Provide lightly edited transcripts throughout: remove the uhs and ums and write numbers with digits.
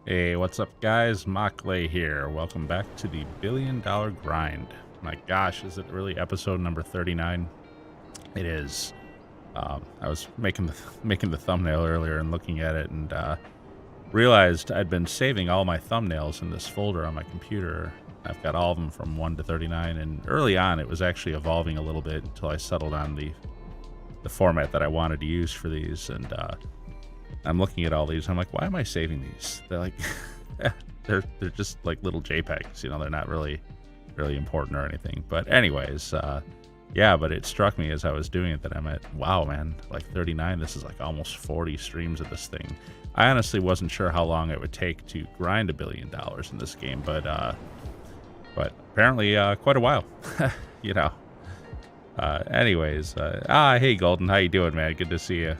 Hey, what's up, guys? Mockley here. Welcome back to the $1 Billion Grind. My gosh, is it really episode number 39? It is. I was making the thumbnail earlier and looking at it and realized I'd been saving all my thumbnails in this folder on my computer. I've got all of them from 1 to 39, and early on it was actually evolving a little bit until I settled on the format that I wanted to use for these, and I'm looking at all these. I'm like, why am I saving these? They're like, they're just like little JPEGs. You know, they're not really important or anything. But anyways, yeah. But it struck me as I was doing it that I'm at, wow, man, like 39. This is like almost 40 streams of this thing. I honestly wasn't sure how long it would take to grind $1 billion in this game, but apparently quite a while. You know. Anyways, hey Golden, how you doing, man? Good to see you.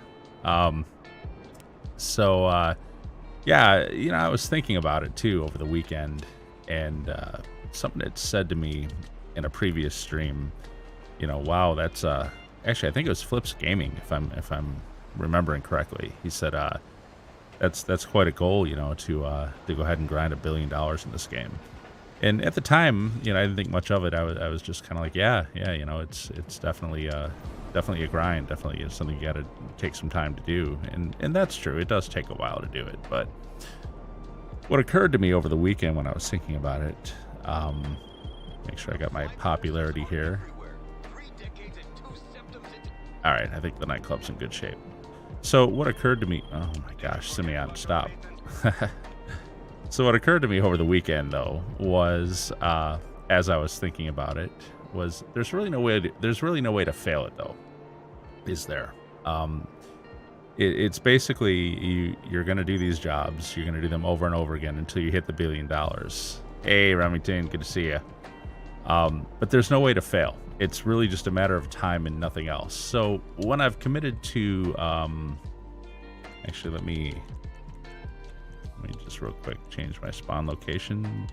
So, yeah, you know, I was thinking about it too over the weekend, and something that said to me in a previous stream, you know, wow, that's actually I think it was Flips Gaming, if I'm remembering correctly. He said that's quite a goal, you know, to go ahead and grind $1 billion in this game. And at the time, you know, I didn't think much of it. I was just kind of like, yeah, you know, it's definitely a grind, definitely something you got to take some time to do, and that's true. It does take a while to do it. But what occurred to me over the weekend when I was thinking about it, make sure I got my popularity here. All right, I think the nightclub's in good shape. So what occurred to me? Oh my gosh, Simeon, stop. So what occurred to me over the weekend, though, was as I was thinking about it, was there's really no way to fail it, though, is there? It's basically you're going to do these jobs, you're going to do them over and over again until you hit the $1 billion. Hey, Remington, good to see you. But there's no way to fail. It's really just a matter of time and nothing else. So when I've committed to, actually, let me just real quick change my spawn location.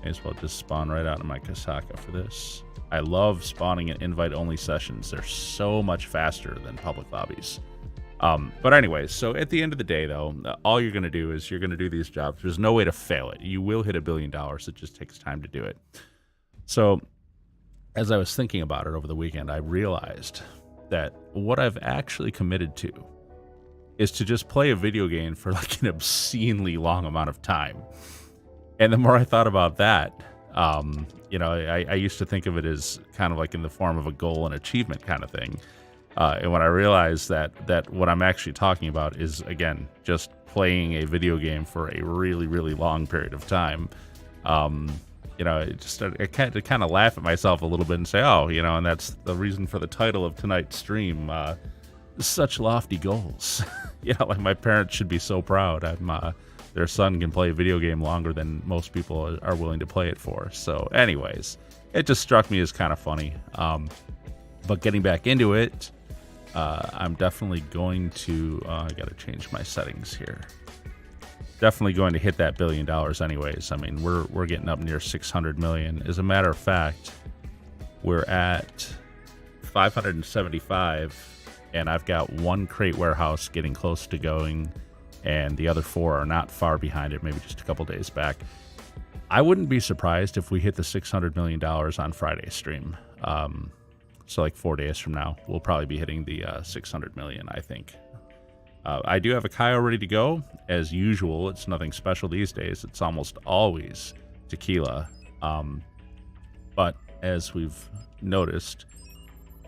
May as well just spawn right out of my Kasaka for this. I love spawning in invite-only sessions. They're so much faster than public lobbies. But anyways, so at the end of the day, though, all you're going to do is you're going to do these jobs. There's no way to fail it. You will hit $1 billion. It just takes time to do it. So as I was thinking about it over the weekend, I realized that what I've actually committed to is to just play a video game for like an obscenely long amount of time. And the more I thought about that, you know, I used to think of it as kind of like in the form of a goal and achievement kind of thing. And when I realized that what I'm actually talking about is, again, just playing a video game for a really, really long period of time, you know, I kind of laugh at myself a little bit and say, oh, you know, and that's the reason for the title of tonight's stream, such lofty goals. Yeah, like my parents should be so proud. Their son can play a video game longer than most people are willing to play it for. So anyways, it just struck me as kind of funny. But getting back into it, I'm definitely going to, I got to change my settings here. Definitely going to hit that $1 billion anyways. I mean, we're getting up near 600 million. As a matter of fact, we're at 575, and I've got one crate warehouse getting close to going, and the other 4 are not far behind it, maybe just a couple days back. I wouldn't be surprised if we hit the $600 million on Friday's stream. So like 4 days from now, we'll probably be hitting the 600 million, I think. I do have a Cayo ready to go. As usual, it's nothing special these days. It's almost always tequila. But as we've noticed,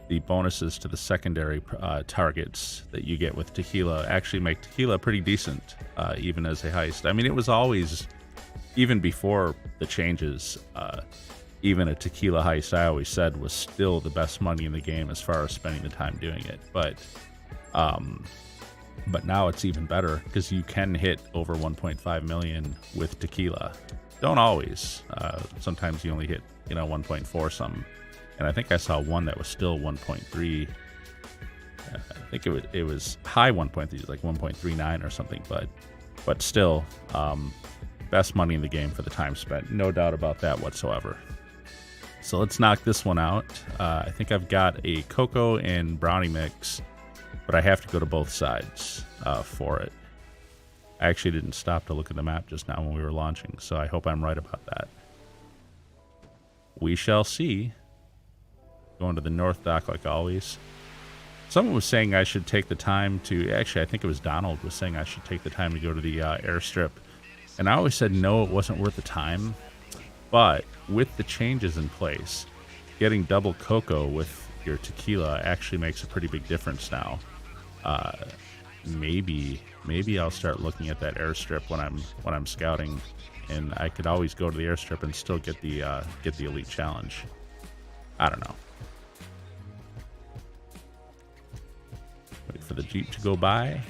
the bonuses to the secondary targets that you get with tequila actually make tequila pretty decent, even as a heist. I mean, it was always, even before the changes, even a tequila heist, I always said, was still the best money in the game as far as spending the time doing it. But now it's even better because you can hit over 1.5 million with tequila. Don't always. Sometimes you only hit, 1.4 something. And I think I saw one that was still 1.3. I think it was high 1.3, like 1.39 or something. But still, best money in the game for the time spent. No doubt about that whatsoever. So let's knock this one out. I think I've got a cocoa and brownie mix, but I have to go to both sides for it. I actually didn't stop to look at the map just now when we were launching, so I hope I'm right about that. We shall see. Going to the north dock like always. Someone was saying I should take the time to... Actually, I think it was Donald was saying I should take the time to go to the airstrip. And I always said no, it wasn't worth the time. But with the changes in place, getting double cocoa with your tequila actually makes a pretty big difference now. Maybe I'll start looking at that airstrip when I'm scouting, and I could always go to the airstrip and still get the elite challenge. I don't know. Wait for the Jeep to go by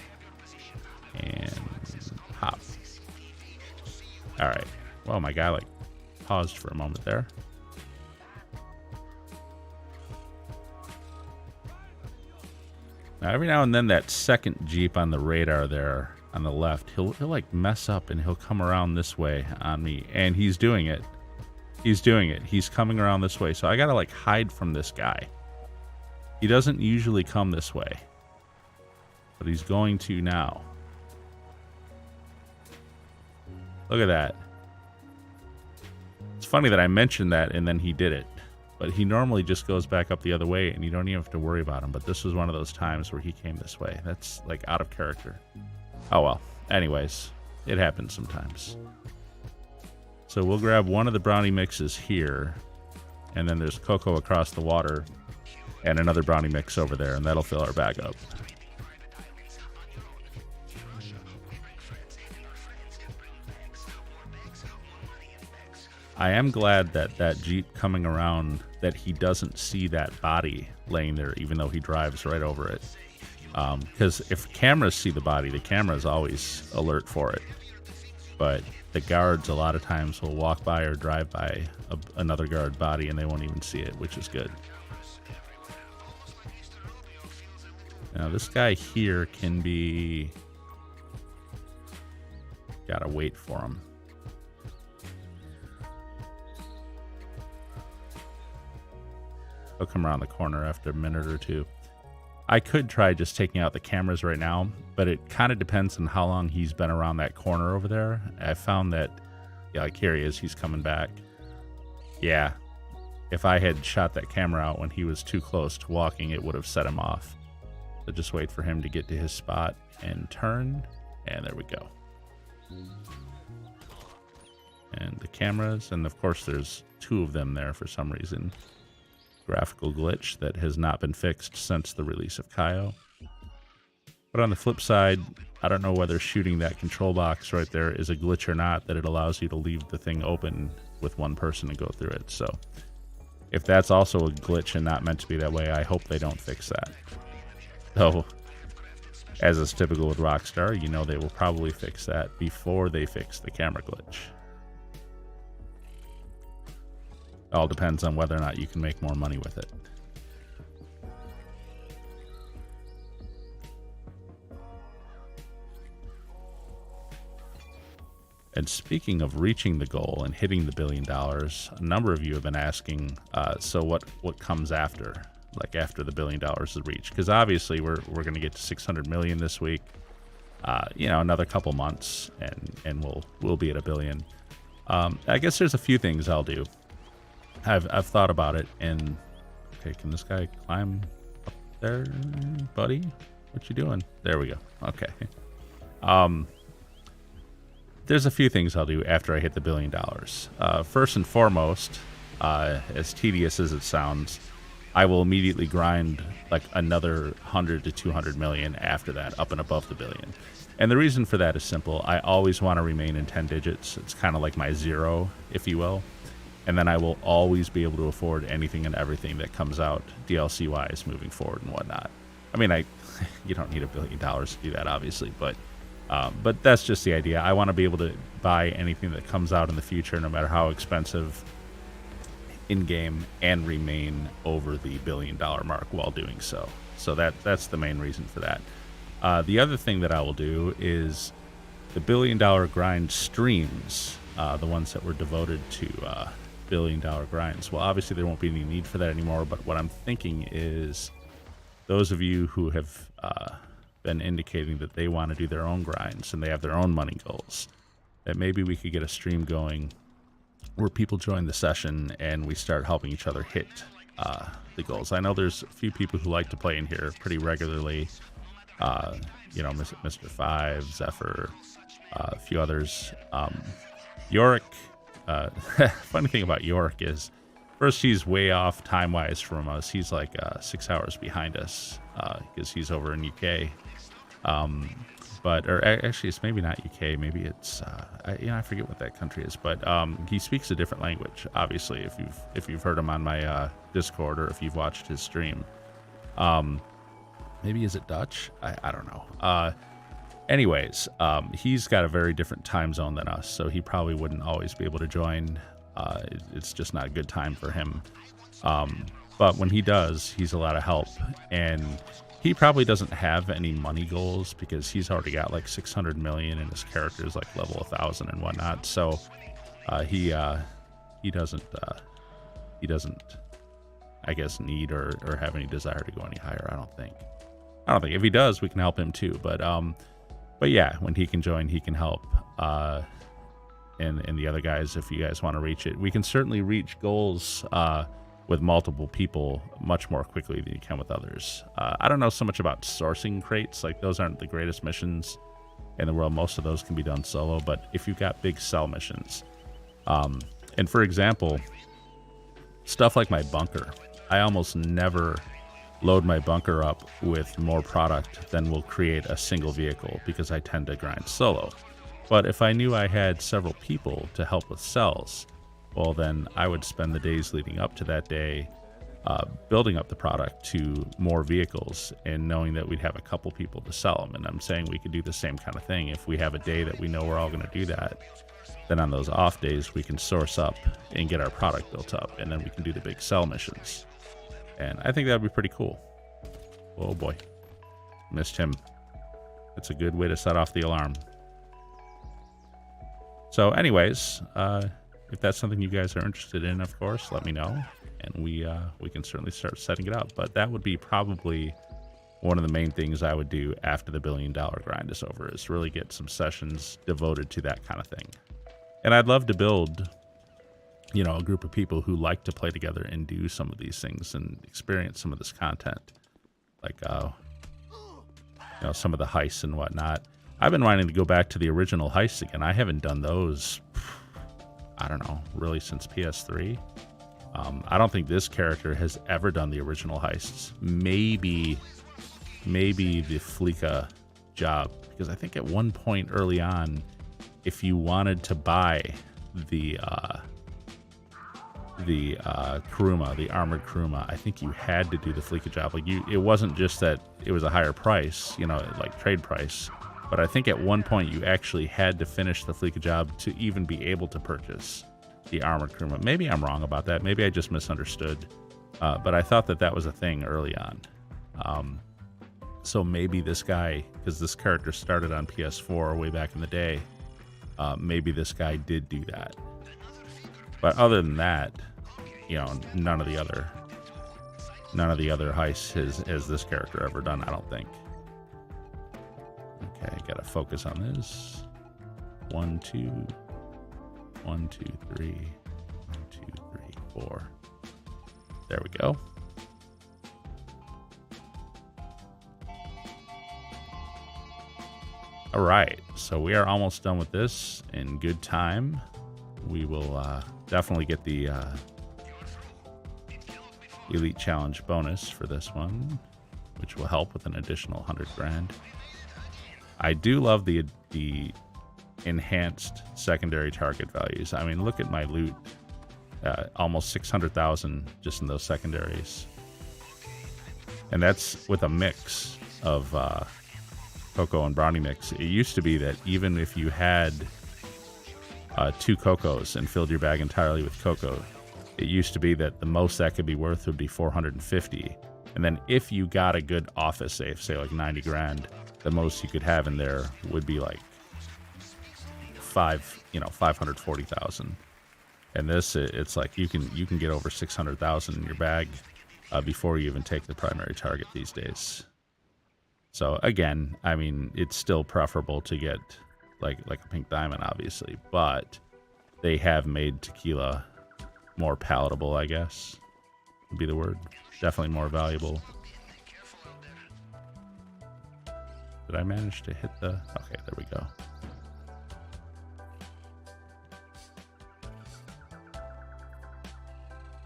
and hop. All right. Well, my guy paused for a moment there. Now, every now and then, that second Jeep on the radar there on the left, he'll like mess up and he'll come around this way on me, and he's doing it. He's doing it. He's coming around this way, so I gotta like hide from this guy. He doesn't usually come this way, but he's going to now. Look at that. It's funny that I mentioned that and then he did it. But he normally just goes back up the other way and you don't even have to worry about him. But this was one of those times where he came this way. That's like out of character. Oh well. Anyways, it happens sometimes. So we'll grab one of the brownie mixes here. And then there's cocoa across the water. And another brownie mix over there. And that'll fill our bag up. I am glad that that Jeep coming around, that he doesn't see that body laying there, even though he drives right over it. Because if cameras see the body, the camera is always alert for it. But the guards a lot of times will walk by or drive by another guard body and they won't even see it, which is good. Now this guy here can be... Gotta wait for him. He'll come around the corner after a minute or two. I could try just taking out the cameras right now, but it kind of depends on how long he's been around that corner over there. I found that, yeah, like here he is, he's coming back. Yeah, if I had shot that camera out when he was too close to walking, it would have set him off. So just wait for him to get to his spot and turn, and there we go. And the cameras, and of course there's two of them there for some reason. Graphical glitch that has not been fixed since the release of Cayo. But on the flip side, I don't know whether shooting that control box right there is a glitch or not, that it allows you to leave the thing open with one person and go through it. So if that's also a glitch and not meant to be that way, I hope they don't fix that. Though, as is typical with Rockstar, you know they will probably fix that before they fix the camera glitch. All depends on whether or not you can make more money with it. And speaking of reaching the goal and hitting the $1 billion, a number of you have been asking, so what comes after? Like after the $1 billion is reached? Because obviously we're going to get to 600 million this week. You know, another couple months and we'll be at $1 billion. I guess there's a few things I'll do. I've thought about it, and okay, can this guy climb up there, buddy? What you doing? There we go. Okay. There's a few things I'll do after I hit the $1 billion. First and foremost, as tedious as it sounds, I will immediately grind like another 100 to 200 million after that, up and above the $1 billion. And the reason for that is simple. I always want to remain in 10 digits. It's kind of like my zero, if you will. And then I will always be able to afford anything and everything that comes out DLC-wise moving forward and whatnot. I mean, you don't need $1 billion to do that, obviously, but that's just the idea. I want to be able to buy anything that comes out in the future, no matter how expensive, in-game, and remain over the $1 billion mark while doing so. So that's the main reason for that. The other thing that I will do is the $1 billion grind streams, the ones that were devoted to $1 billion grinds. Well, obviously there won't be any need for that anymore, but what I'm thinking is those of you who have been indicating that they want to do their own grinds and they have their own money goals, that maybe we could get a stream going where people join the session and we start helping each other hit the goals. I know there's a few people who like to play in here pretty regularly. You know, Mr. Five, Zephyr, a few others. Yorick. Funny thing about Yorick is, first, he's way off time-wise from us. He's like 6 hours behind us because he's over in UK. Or actually, it's maybe not UK. Maybe it's I forget what that country is. But he speaks a different language. Obviously, if you've heard him on my Discord or if you've watched his stream, maybe is it Dutch? I don't know. Anyways, he's got a very different time zone than us, so he probably wouldn't always be able to join. It's just not a good time for him. But when he does, he's a lot of help, and he probably doesn't have any money goals because he's already got like 600 million and his character is like level 1,000 and whatnot. So he doesn't I guess need or have any desire to go any higher. I don't think if he does, we can help him too. But yeah, when he can join, he can help. And the other guys, if you guys want to reach it, we can certainly reach goals with multiple people much more quickly than you can with others. I don't know so much about sourcing crates. Like, those aren't the greatest missions in the world. Most of those can be done solo. But if you've got big sell missions, and for example, stuff like my bunker, I almost never load my bunker up with more product than will create a single vehicle because I tend to grind solo. But if I knew I had several people to help with sells, well, then I would spend the days leading up to that day building up the product to more vehicles and knowing that we'd have a couple people to sell them. And I'm saying we could do the same kind of thing. If we have a day that we know we're all going to do that, then on those off days, we can source up and get our product built up, and then we can do the big sell missions. And I think that would be pretty cool. Oh boy, missed him. That's a good way to set off the alarm. So anyways, if that's something you guys are interested in, of course, let me know, and we can certainly start setting it up. But that would be probably one of the main things I would do after the $1 billion grind is over, is really get some sessions devoted to that kind of thing. And I'd love to build, you know, a group of people who like to play together and do some of these things and experience some of this content, like you know, some of the heists and whatnot. I've been wanting to go back to the original heists again. I haven't done those, I don't know, really since PS3. I don't think this character has ever done the original heists. Maybe the Fleeka job, because I think at one point early on, if you wanted to buy the Kuruma, the armored Kuruma, I think you had to do the Fleeka job. Like, it wasn't just that it was a higher price, you know, like trade price, but I think at one point you actually had to finish the Fleeka job to even be able to purchase the armored Kuruma. Maybe I'm wrong about that. Maybe I just misunderstood. But I thought that was a thing early on. So maybe this guy, because this character started on PS4 way back in the day, maybe this guy did do that. But other than that, you know, none of the other heists has this character ever done, I don't think. Okay, gotta focus on this. 1, 2, 1, 2, 3, 1, 2, 3, 4. There we go. All right, so we are almost done with this in good time. We will definitely get the Elite Challenge bonus for this one, which will help with an additional 100 grand. I do love the enhanced secondary target values. I mean, look at my loot. Almost 600,000 just in those secondaries. And that's with a mix of cocoa and brownie mix. It used to be that even if you had 2 cocos and filled your bag entirely with cocoa, it used to be that the most that could be worth would be 450. And then if you got a good office safe, say like 90 grand, the most you could have in there would be like 540,000. And this, it's like you can get over 600,000 in your bag before you even take the primary target these days. So again, I mean, it's still preferable to get like a pink diamond, obviously, but they have made tequila more palatable, I guess, would be the word. Definitely more valuable. Did I manage to hit the... Okay, there we go.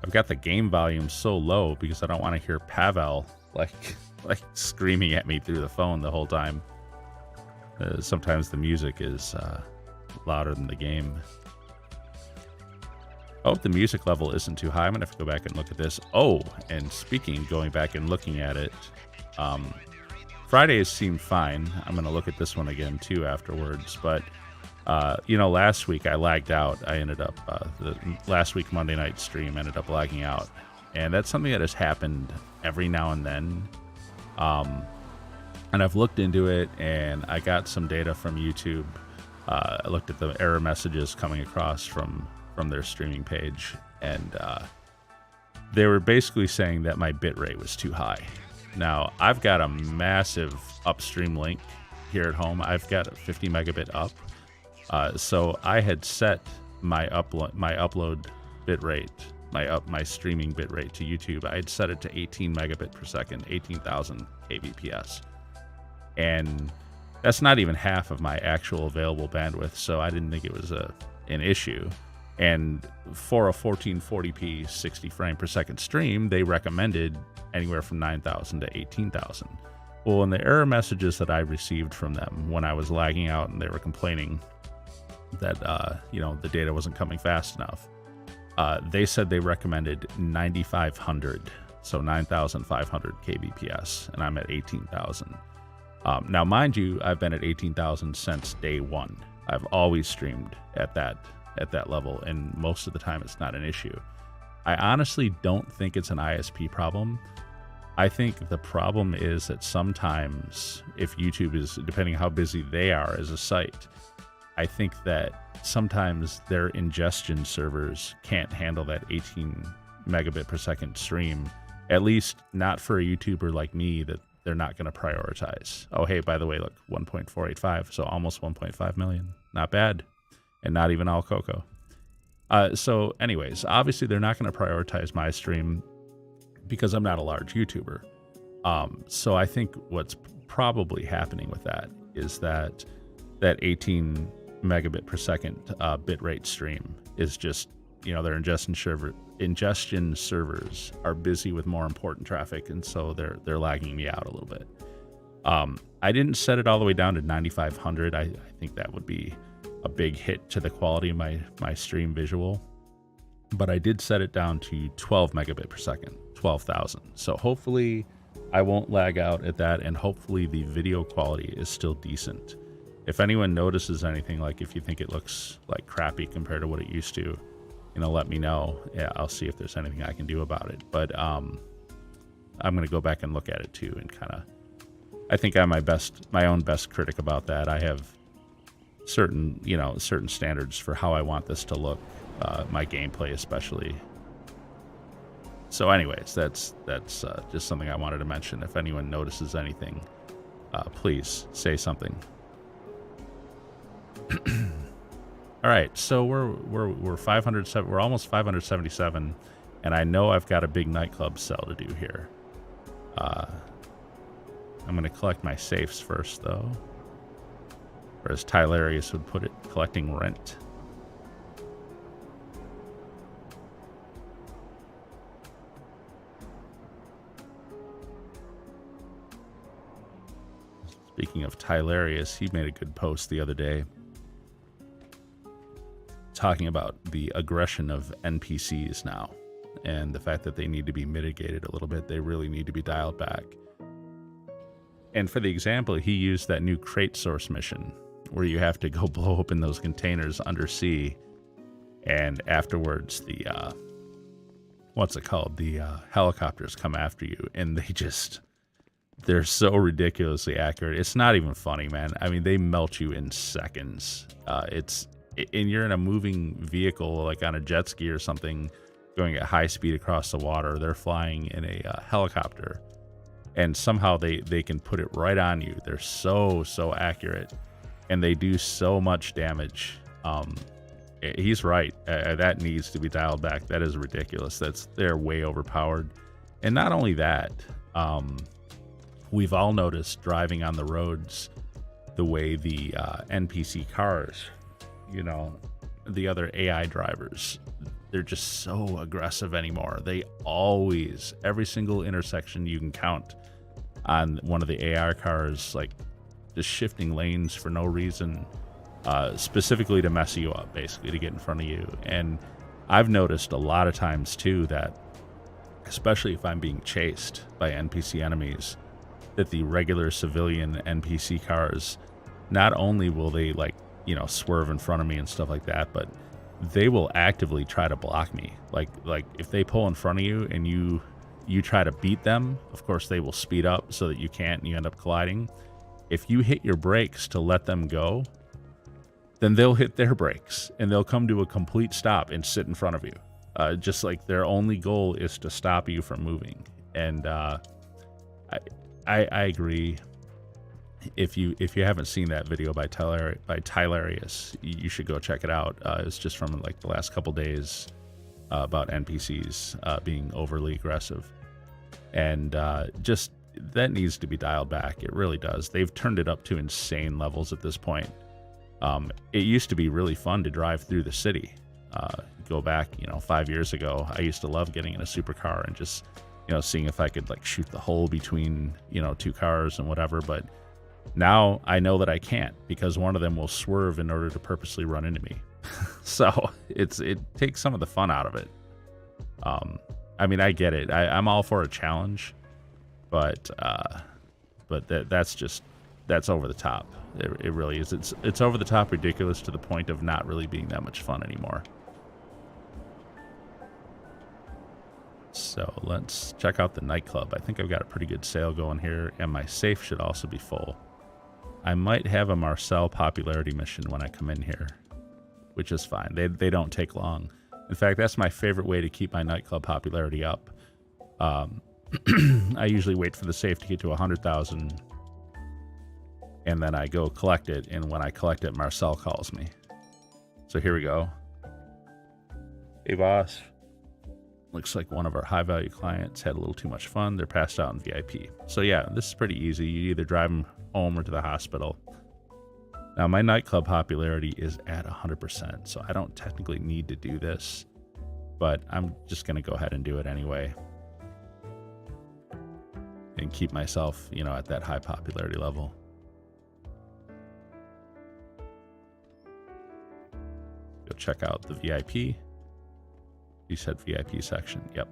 I've got the game volume so low because I don't want to hear Pavel like screaming at me through the phone the whole time. Sometimes the music is louder than the game. Oh, the music level isn't too high. I'm gonna have to go back and look at this. Oh, and speaking, going back and looking at it, Fridays seemed fine. I'm gonna look at this one again too afterwards. But you know, last week I lagged out. I ended up the last week Monday night stream ended up lagging out, and that's something that has happened every now and then. And I've looked into it, and I got some data from YouTube. I looked at the error messages coming across from their streaming page, and they were basically saying that my bitrate was too high. Now, I've got a massive upstream link here at home. I've got a 50 megabit up. So I had set my upload bitrate, my streaming bitrate to YouTube. I had set it to 18 megabit per second, 18,000 kbps. And that's not even half of my actual available bandwidth, so I didn't think it was an issue. And for a 1440p 60 frame per second stream, they recommended anywhere from 9,000 to 18,000. Well, in the error messages that I received from them when I was lagging out and they were complaining that you know, the data wasn't coming fast enough, they said they recommended 9,500, so 9,500 kbps, and I'm at 18,000. Now, mind you, I've been at 18,000 since day one. I've always streamed at that level, and most of the time it's not an issue. I honestly don't think it's an ISP problem. I think the problem is that sometimes, if YouTube is, depending on how busy they are as a site, I think that sometimes their ingestion servers can't handle that 18 megabit per second stream, at least not for a YouTuber like me that they're not going to prioritize. Oh, hey, by the way, look, 1.485, so almost 1.5 million. Not bad. And not even all cocoa. So anyways, obviously they're not going to prioritize my stream because I'm not a large YouTuber. So I think what's probably happening with that is that 18 megabit per second bitrate stream is just, you know, their ingestion servers are busy with more important traffic, and so they're lagging me out a little bit. I didn't set it all the way down to 9,500. I think that would be a big hit to the quality of my stream visual, but I did set it down to 12 megabit per second, 12,000. So hopefully I won't lag out at that, and hopefully the video quality is still decent. If anyone notices anything, like if you think it looks like crappy compared to what it used to, you know, let me know. Yeah, I'll see if there's anything I can do about it. But I'm going to go back and look at it too, and kind of, I think I'm my own best critic about that. I have certain standards for how I want this to look, my gameplay especially. So anyways, that's just something I wanted to mention. If anyone notices anything, please say something. All right, so we're 507. We're almost 577, and I know I've got a big nightclub sell to do here. I'm going to collect my safes first, though, or as Tylarius would put it, collecting rent. Speaking of Tylarius, he made a good post the other day talking about the aggression of NPCs now and the fact that they need to be mitigated a little bit. They really need to be dialed back. And for the example, he used that new crate source mission where you have to go blow open those containers undersea, and afterwards the helicopters come after you, and they're so ridiculously accurate. It's not even funny, man. I mean, they melt you in seconds. And you're in a moving vehicle, like on a jet ski or something, going at high speed across the water. They're flying in a helicopter, and somehow they can put it right on you. They're so accurate, and they do so much damage. He's right. That needs to be dialed back. That is ridiculous. They're way overpowered. And not only that, we've all noticed driving on the roads the way the NPC cars, you know, the other AI drivers, they're just so aggressive anymore. They always, every single intersection you can count on one of the AR cars, like just shifting lanes for no reason, specifically to mess you up, basically to get in front of you. And I've noticed a lot of times too that, especially if I'm being chased by NPC enemies, that the regular civilian NPC cars, not only will they, like, you know, swerve in front of me and stuff like that, but they will actively try to block me. Like if they pull in front of you and you try to beat them, of course they will speed up so that you can't and you end up colliding. If you hit your brakes to let them go, then they'll hit their brakes and they'll come to a complete stop and sit in front of you. Just like their only goal is to stop you from moving. And I agree. If you haven't seen that video by Tylarius, you should go check it out. It's just from like the last couple days about NPCs being overly aggressive, and just that needs to be dialed back. It really does. They've turned it up to insane levels at this point. It used to be really fun to drive through the city. Go back, 5 years ago, I used to love getting in a supercar and just, seeing if I could like shoot the hole between, two cars and whatever. But now I know that I can't, because one of them will swerve in order to purposely run into me. So it takes some of the fun out of it. I mean, I get it. I'm all for a challenge, but that's over the top. It really is. It's over the top ridiculous to the point of not really being that much fun anymore. So let's check out the nightclub. I think I've got a pretty good sale going here, and my safe should also be full. I might have a Marcel popularity mission when I come in here, which is fine. They don't take long. In fact, that's my favorite way to keep my nightclub popularity up. I usually wait for the safe to get to 100,000, and then I go collect it, and when I collect it, Marcel calls me. So here we go. Hey, boss. Looks like one of our high-value clients had a little too much fun. They're passed out in VIP. So yeah, this is pretty easy. You either drive them home or to the hospital. Now, my nightclub popularity is at 100%, so I don't technically need to do this, but I'm just going to go ahead and do it anyway and keep myself, at that high popularity level. Go check out the VIP. You said VIP section. Yep.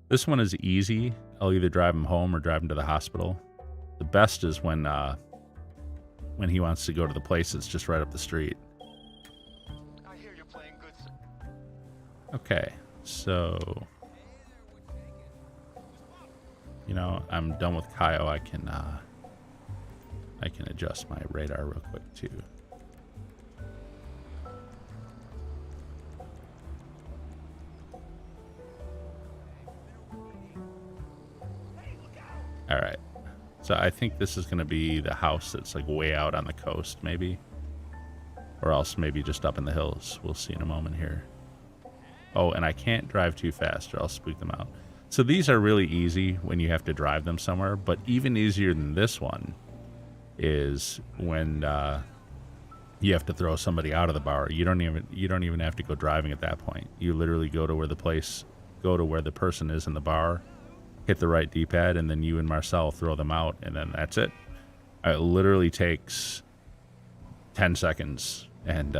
This one is easy. I'll either drive him home or drive him to the hospital. The best is when he wants to go to the place that's just right up the street. I hear you're playing good. Okay, so I'm done with Cayo. I can adjust my radar real quick too. All right, so I think this is going to be the house that's like way out on the coast, maybe, or else maybe just up in the hills. We'll see in a moment here. Oh, and I can't drive too fast or I'll spook them out. So these are really easy when you have to drive them somewhere, but even easier than this one is when you have to throw somebody out of the bar. You don't even have to go driving at that point. You literally go to where the person is in the bar, hit the right D-pad, and then you and Marcel throw them out, and then that's it. It literally takes 10 seconds and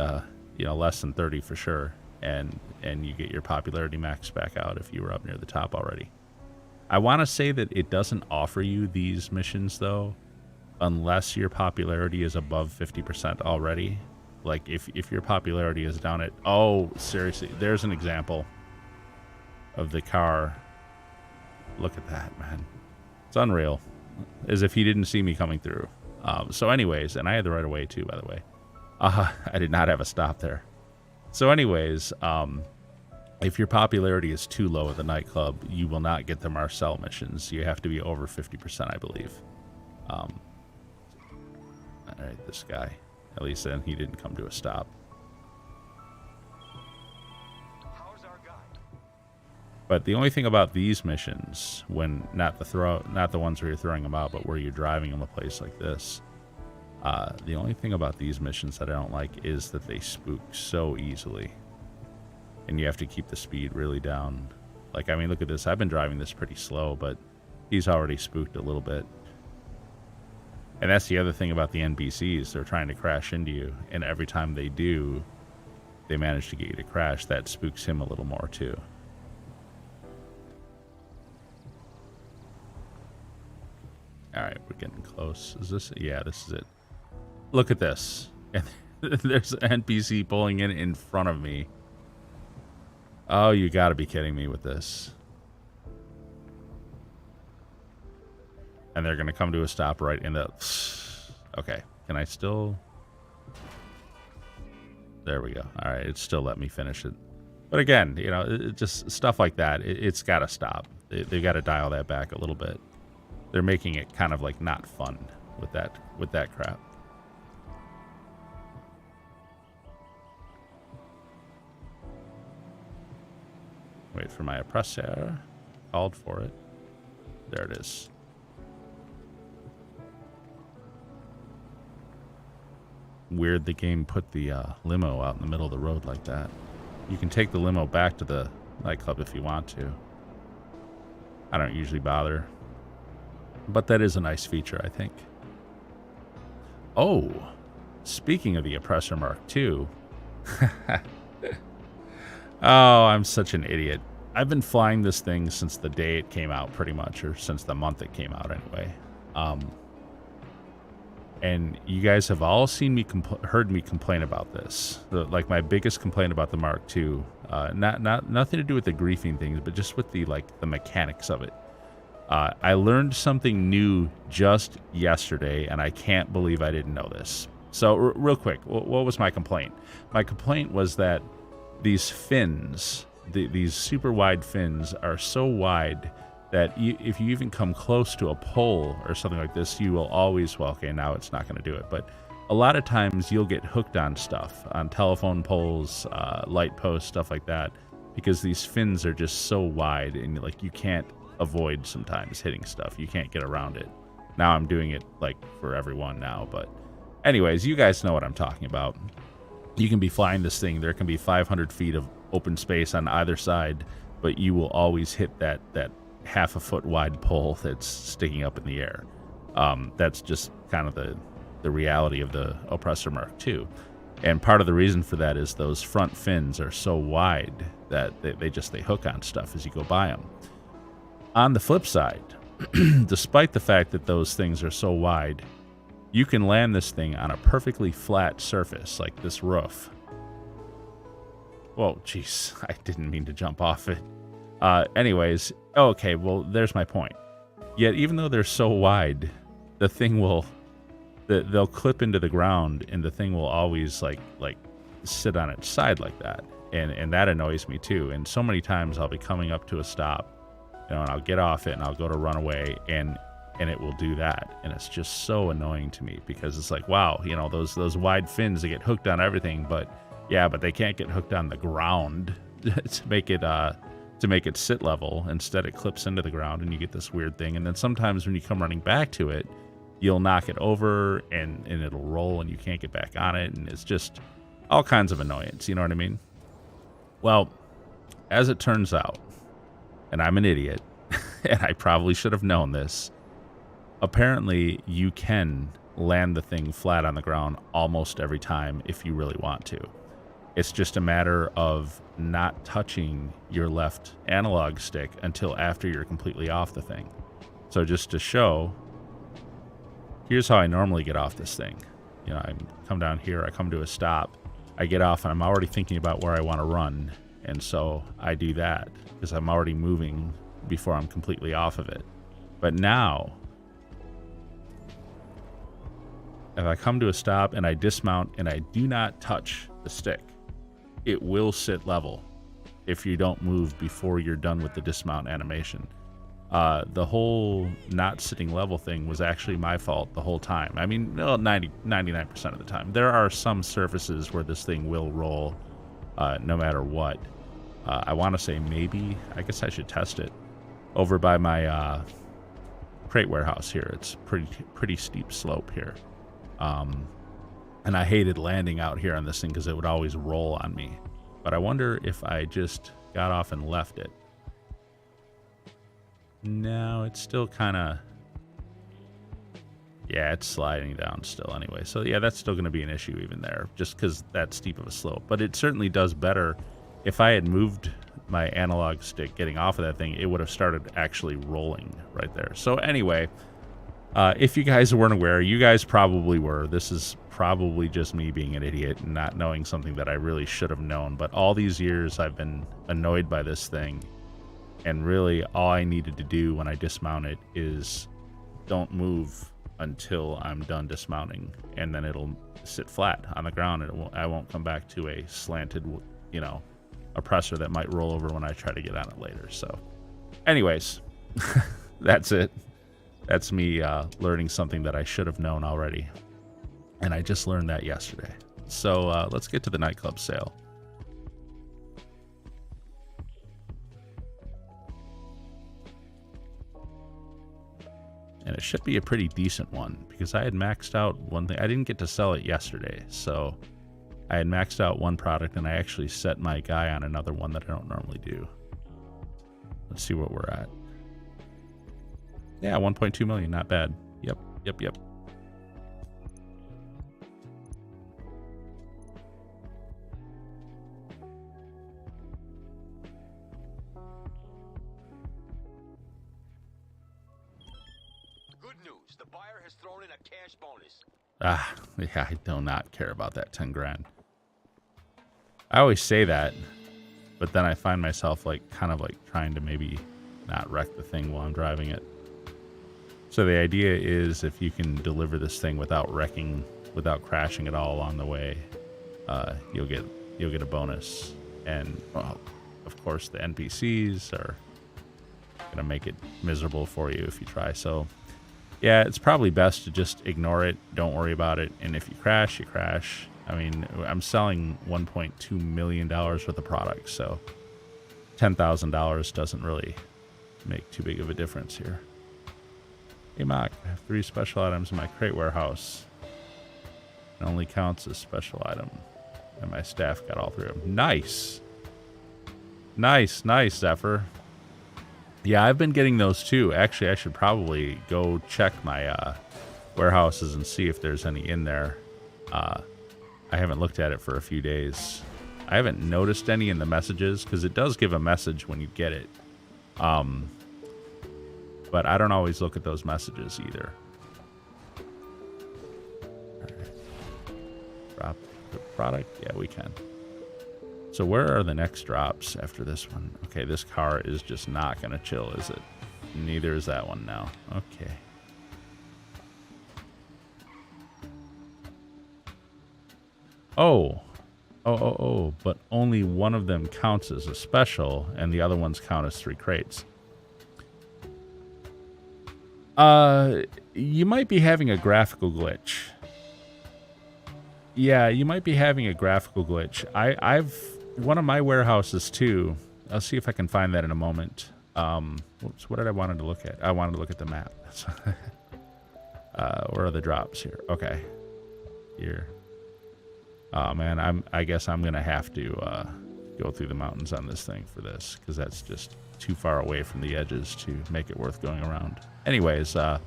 less than 30 for sure, and you get your popularity max back out if you were up near the top already. I want to say that it doesn't offer you these missions though unless your popularity is above 50% already. Like if your popularity is down at, oh seriously, there's an example of the car. Look at that, man. It's unreal. As if he didn't see me coming through. So anyways, and I had the right of way too, by the way. I did not have a stop there. So anyways, If your popularity is too low at the nightclub, you will not get the Marcel missions. You have to be over 50%, I believe. All right, this guy. At least then he didn't come to a stop. How's our guide? But the only thing about these missions, when not the ones where you're throwing them out, but where you're driving them a place like this, the only thing about these missions that I don't like is that they spook so easily. And you have to keep the speed really down. Like, I mean, look at this. I've been driving this pretty slow, but he's already spooked a little bit. And that's the other thing about the NPCs. They're trying to crash into you. And every time they do, they manage to get you to crash. That spooks him a little more, too. All right, we're getting close. Is this? Yeah, this is it. Look at this. And there's an NPC pulling in front of me. Oh, you gotta be kidding me with this. And they're gonna come to a stop right in the... Okay, can I still... There we go. All right, it still let me finish it. But again, you know, it just stuff like that, it's gotta stop. They gotta dial that back a little bit. They're making it kind of like not fun with that crap. Wait for my oppressor. Called for it. There it is. Weird the game put the limo out in the middle of the road like that. You can take the limo back to the nightclub if you want to. I don't usually bother. But that is a nice feature, I think. Oh, speaking of the Oppressor Mark II. Oh, I'm such an idiot. I've been flying this thing since the day it came out, pretty much, or since the month it came out, anyway. And you guys have all seen me, heard me complain about this. Like my biggest complaint about the Mark II, nothing to do with the griefing things, but just with the mechanics of it. I learned something new just yesterday, and I can't believe I didn't know this. So, real quick, what was my complaint? My complaint was that these fins, these super wide fins, are so wide that if you even come close to a pole or something like this, you will always, well, okay, now it's not going to do it, but a lot of times you'll get hooked on stuff, on telephone poles, light posts, stuff like that, because these fins are just so wide, and like you can't avoid sometimes hitting stuff. You can't get around it. Now I'm doing it like for everyone now, but anyways, you guys know what I'm talking about. You can be flying this thing. There can be 500 feet of open space on either side, but you will always hit that half a foot wide pole that's sticking up in the air. That's just kind of the reality of the Oppressor Mark II. And part of the reason for that is those front fins are so wide that they hook on stuff as you go by them. On the flip side, despite the fact that those things are so wide, you can land this thing on a perfectly flat surface like this roof. Whoa, jeez, I didn't mean to jump off it. Anyways, okay, well, there's my point. Yet, even though they're so wide, the thing will... They'll clip into the ground, and the thing will always, like sit on its side like that. And that annoys me, too. And so many times I'll be coming up to a stop, you know, and I'll get off it, and I'll go to run away, and it will do that. And it's just so annoying to me, because it's like, wow, you know, those wide fins, they get hooked on everything, but they can't get hooked on the ground to make it sit level. Instead, it clips into the ground, and you get this weird thing. And then sometimes when you come running back to it, you'll knock it over, and it'll roll, and you can't get back on it, and it's just all kinds of annoyance, you know what I mean? Well, as it turns out, and I'm an idiot, and I probably should have known this, apparently you can land the thing flat on the ground almost every time if you really want to. It's just a matter of not touching your left analog stick until after you're completely off the thing. So just to show, here's how I normally get off this thing. You know, I come down here, I come to a stop, I get off, and I'm already thinking about where I want to run. And so I do that because I'm already moving before I'm completely off of it. But now, if I come to a stop and I dismount and I do not touch the stick, it will sit level. if you don't move before you're done with the dismount animation. The whole not sitting level thing was actually my fault the whole time. I mean, 99% of the time. There are some surfaces where this thing will roll no matter what. I want to say maybe, I guess I should test it over by my crate warehouse here. It's pretty steep slope here. And I hated landing out here on this thing because it would always roll on me. But I wonder if I just got off and left it. No, it's still kind of... Yeah, it's sliding down still anyway. So yeah, that's still going to be an issue even there, just because that steep of a slope. But it certainly does better. If I had moved my analog stick getting off of that thing, it would have started actually rolling right there. So anyway, if you guys weren't aware, you guys probably were. This is probably just me being an idiot and not knowing something that I really should have known. But all these years I've been annoyed by this thing. And really all I needed to do when I dismount it is don't move until I'm done dismounting. And then it'll sit flat on the ground. And I won't come back to a slanted, you know, oppressor that might roll over when I try to get on it later. So anyways, that's it. That's me learning something that I should have known already. And I just learned that yesterday. So let's get to the nightclub sale. And it should be a pretty decent one because I had maxed out one thing. I didn't get to sell it yesterday. So I had maxed out one product and I actually set my guy on another one that I don't normally do. Let's see what we're at. Yeah, 1.2 million, not bad. Yep. Good news. The buyer has thrown in a cash bonus. Yeah, I do not care about that 10 grand. I always say that, but then I find myself like kind of like trying to maybe not wreck the thing while I'm driving it. So the idea is if you can deliver this thing without wrecking, without crashing at all along the way, you'll get a bonus. And well, of course the NPCs are gonna make it miserable for you if you try. So yeah, it's probably best to just ignore it. Don't worry about it. And if you crash, you crash. I mean, I'm selling $1.2 million worth of products, so $10,000 doesn't really make too big of a difference here. Hey, Mock, I have 3 special items in my crate warehouse. It only counts as special item. And my staff got all 3 of them. Nice. Nice, Zephyr. Yeah, I've been getting those too. Actually, I should probably go check my warehouses and see if there's any in there. I haven't looked at it for a few days. I haven't noticed any in the messages because it does give a message when you get it. But I don't always look at those messages either. All right. Drop the product. Yeah, we can. So where are the next drops after this one? Okay, this car is just not going to chill, is it? Neither is that one now. Okay. Oh, but only one of them counts as a special, and the other ones count as 3 crates. You might be having a graphical glitch. Yeah, you might be having a graphical glitch. I've one of my warehouses too. I'll see if I can find that in a moment. Whoops, what did I wanted to look at? I wanted to look at the map. Where are the drops here? Okay, here. Oh man, I guess I'm gonna have to go through the mountains on this thing for this because that's just too far away from the edges to make it worth going around. Anyways, I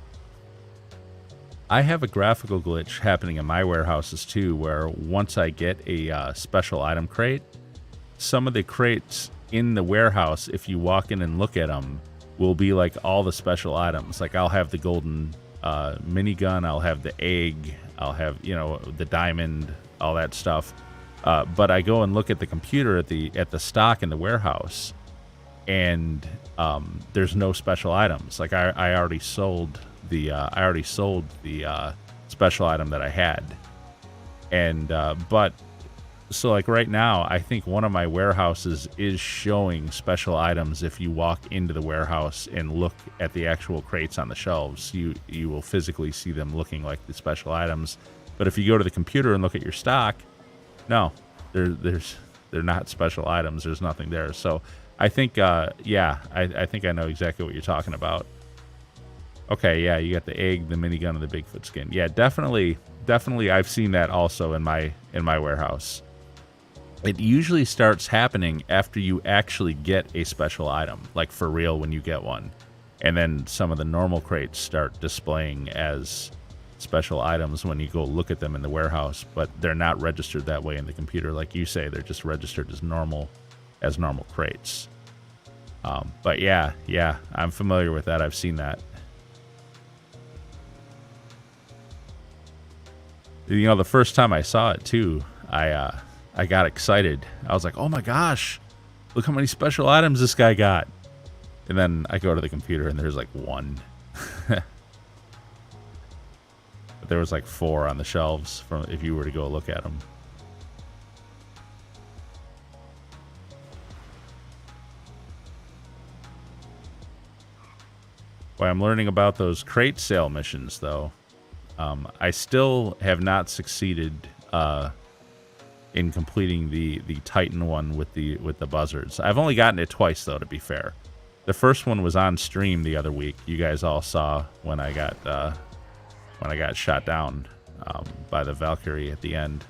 have a graphical glitch happening in my warehouses too, where once I get a special item crate, some of the crates in the warehouse, if you walk in and look at them, will be like all the special items. Like I'll have the golden minigun, I'll have the egg, I'll have, you know, the diamond, all that stuff. But I go and look at the computer at the stock in the warehouse, and there's no special items. Like I already sold the special item that I had, and but So like right now, I think one of my warehouses is showing special items. If you walk into the warehouse and look at the actual crates on the shelves, you will physically see them looking like the special items. But if you go to the computer and look at your stock, no, they're not special items. There's nothing there. So I think, yeah, I think I know exactly what you're talking about. Okay, yeah, you got the egg, the minigun, and the Bigfoot skin. Yeah, definitely, I've seen that also in my warehouse. It usually starts happening after you actually get a special item, like for real when you get one. And then some of the normal crates start displaying as special items when you go look at them in the warehouse, but they're not registered that way in the computer. Like you say, they're just registered as normal crates. But yeah, I'm familiar with that. I've seen that. You know, the first time I saw it too, I got excited. I was like, oh my gosh, look how many special items this guy got. And then I go to the computer and there's like one. But there was like 4 on the shelves from if you were to go look at them. Boy, I'm learning about those crate sale missions though. I still have not succeeded in completing the Titan one with the buzzards. I've only gotten it twice though, to be fair. The first one was on stream the other week. You guys all saw when I got shot down by the Valkyrie at the end.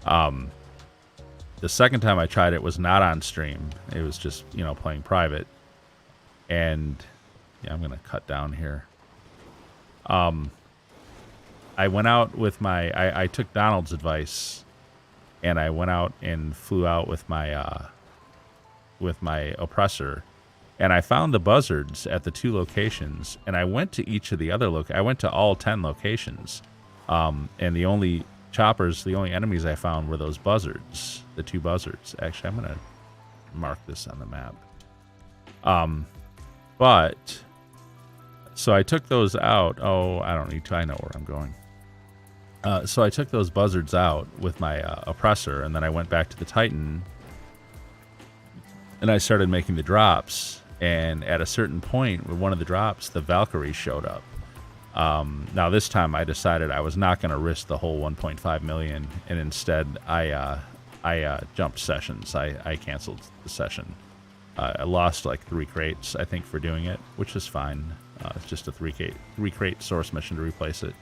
The second time I tried it was not on stream. It was just, you know, playing private. And yeah, I'm gonna cut down here. I went out with my I took Donald's advice. And I went out and flew out with my oppressor, and I found the buzzards at the 2 locations. And I went to each of the other I went to all 10 locations, and the only enemies I found were those buzzards, the 2 buzzards. Actually, I'm gonna mark this on the map. But so I took those out. Oh, I don't need to. I know where I'm going. So I took those buzzards out with my oppressor, and then I went back to the Titan, and I started making the drops. And at a certain point, with one of the drops, the Valkyrie showed up. Now this time, I decided I was not going to risk the whole 1.5 million, and instead, I jumped sessions. I canceled the session. I lost like 3 crates, I think, for doing it, which is fine. It's just a 3 crate source mission to replace it.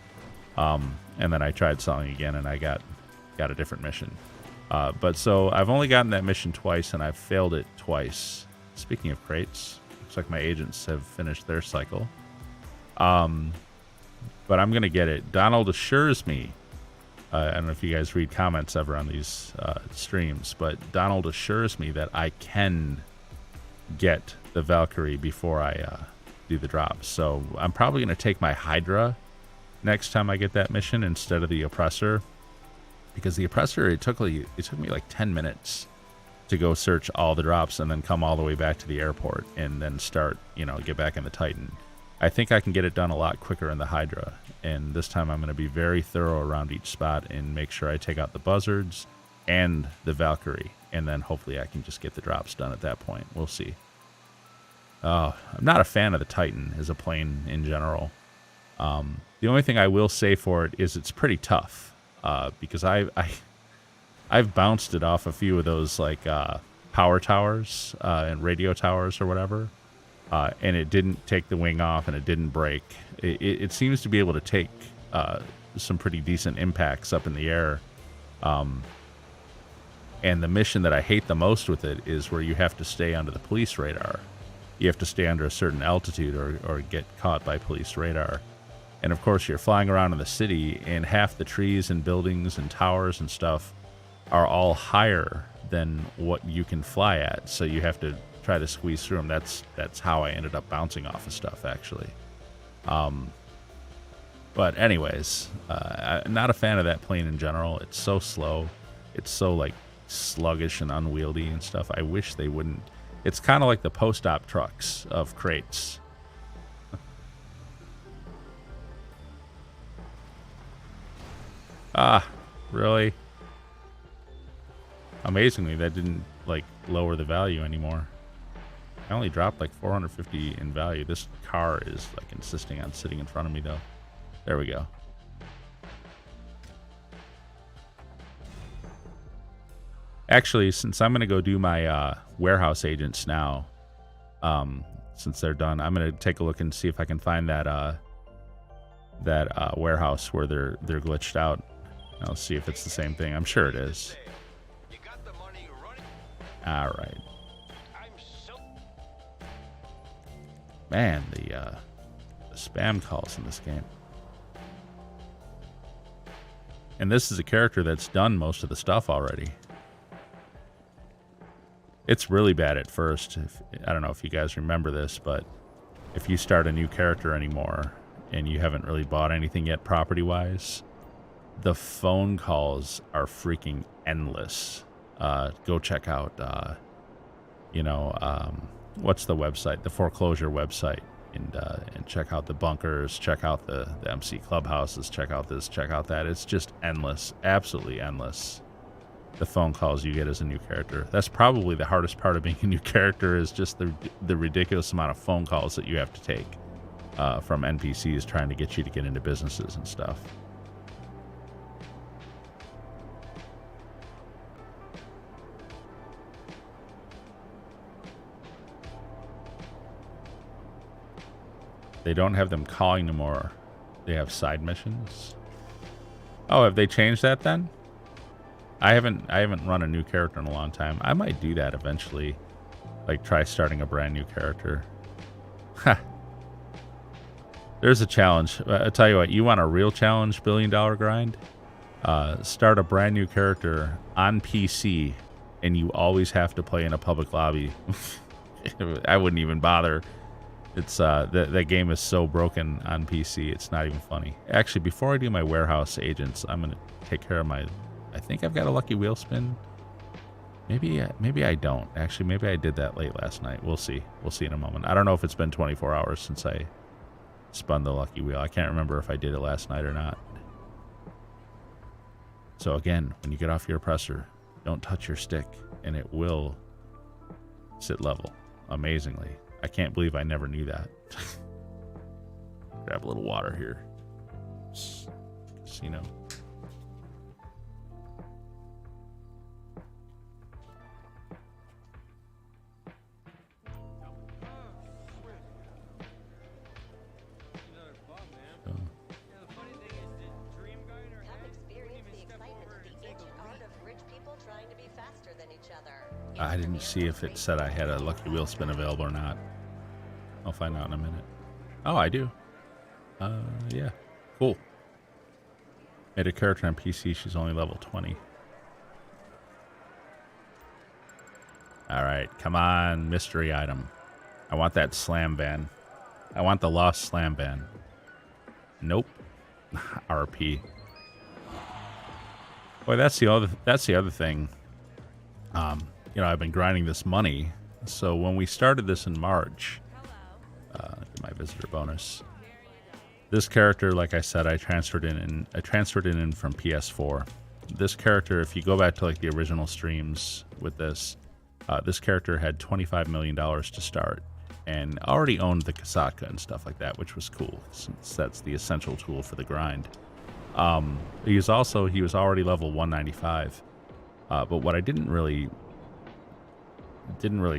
And then I tried selling again, and I got a different mission. But so I've only gotten that mission twice, and I've failed it twice. Speaking of crates, looks like my agents have finished their cycle. But I'm going to get it. Donald assures me, I don't know if you guys read comments ever on these streams, but Donald assures me that I can get the Valkyrie before I do the drops. So I'm probably going to take my Hydra next time I get that mission instead of the oppressor, because the oppressor, it took me like 10 minutes to go search all the drops and then come all the way back to the airport and then start, you know, get back in the Titan. I think I can get it done a lot quicker in the Hydra, and this time I'm going to be very thorough around each spot and make sure I take out the buzzards and the Valkyrie, and then hopefully I can just get the drops done at that point. We'll see. I'm not a fan of the Titan as a plane in general. The only thing I will say for it is it's pretty tough, because I've bounced it off a few of those like power towers and radio towers or whatever, and it didn't take the wing off and it didn't break. It seems to be able to take some pretty decent impacts up in the air. And the mission that I hate the most with it is where you have to stay under the police radar. You have to stay under a certain altitude or get caught by police radar. And of course, you're flying around in the city, and half the trees and buildings and towers and stuff are all higher than what you can fly at. So you have to try to squeeze through them. That's how I ended up bouncing off of stuff, actually. But anyways, I'm not a fan of that plane in general. It's so slow. It's so like sluggish and unwieldy and stuff. I wish they wouldn't. It's kind of like the post-op trucks of crates. Ah, really? amazingly, that didn't like lower the value anymore. I only dropped like 450 in value. This car is like insisting on sitting in front of me though. There we go. Actually, since I'm going to go do my warehouse agents now, since they're done, I'm going to take a look and see if I can find that warehouse where they're glitched out. I'll see if it's the same thing. I'm sure it is. All right. Man, the spam calls in this game. And this is a character that's done most of the stuff already. It's really bad at first. I don't know if you guys remember this, but if you start a new character anymore and you haven't really bought anything yet property-wise, the phone calls are freaking endless. Go check out, what's the website? The foreclosure website. And check out the bunkers, check out the MC clubhouses, check out this, check out that. It's just endless, absolutely endless. The phone calls you get as a new character. That's probably the hardest part of being a new character, is just the ridiculous amount of phone calls that you have to take from NPCs trying to get you to get into businesses and stuff. They don't have them calling no more. They have side missions. Oh, have they changed that then? I haven't run a new character in a long time. I might do that eventually. Like try starting a brand new character. Ha. There's a challenge. I tell you what, you want a real challenge, $1 billion grind? Start a brand new character on PC and you always have to play in a public lobby. I wouldn't even bother. It's that game is so broken on PC, it's not even funny. Actually, before I do my warehouse agents, I'm gonna take care of my. I think I've got a lucky wheel spin. Maybe I don't. Actually, maybe I did that late last night. We'll see. We'll see in a moment. I don't know if it's been 24 hours since I spun the lucky wheel. I can't remember if I did it last night or not. So again, when you get off your oppressor, don't touch your stick, and it will sit level amazingly. I can't believe I never knew that. Grab a little water here. Casino. I didn't see if it said I had a lucky wheel spin available or not. I'll find out in a minute. Oh, I do. Yeah. Cool. Made a character on PC. She's only level 20. All right. Come on, mystery item. I want that slam ban. I want the lost slam ban. Nope. RP. Boy, that's the other thing. I've been grinding this money. So when we started this in March, get my visitor bonus. This character, like I said, I transferred it in from PS4. This character, if you go back to like the original streams with this character had $25 million to start and already owned the Kasaka and stuff like that, which was cool since that's the essential tool for the grind. He was already level 195. But what I didn't really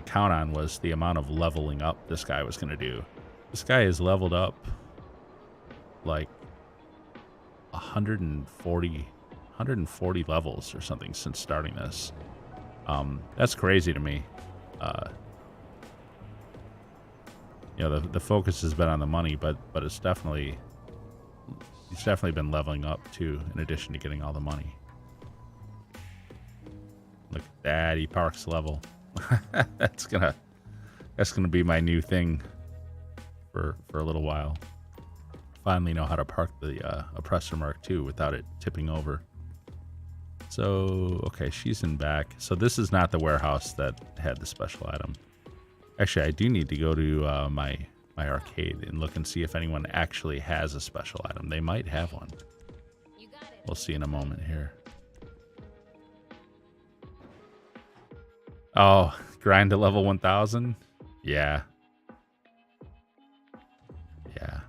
count on was the amount of leveling up this guy was going to do. This guy has leveled up like 140 levels or something since starting this. That's crazy to me. The focus has been on the money, but he's definitely been leveling up too, in addition to getting all the money. Look at that, he parks level. That's gonna be my new thing for a little while. Finally know how to park the oppressor mark II without it tipping over. So okay, she's in back. So this is not the warehouse that had the special item. Actually, I do need to go to my arcade and look and see if anyone actually has a special item. They might have one. We'll see in a moment here. Oh, grind to level 1000? Yeah. Yeah.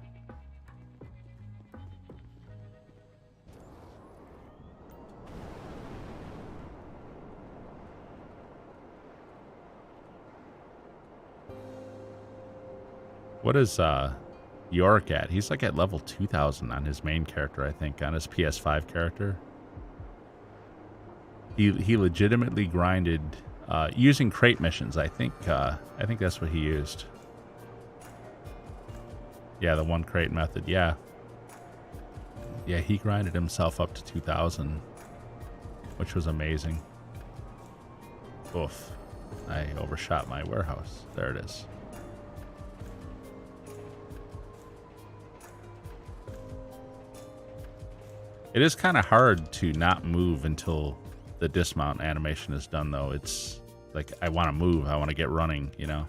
What is York at? He's like at level 2000 on his main character, I think, on his PS5 character. He legitimately grinded using crate missions. I think that's what he used. Yeah, the one crate method. Yeah. Yeah, he grinded himself up to 2000, which was amazing. Oof. I overshot my warehouse. There it is. It is kind of hard to not move until the dismount animation is done, though. It's like, I want to move. I want to get running, you know?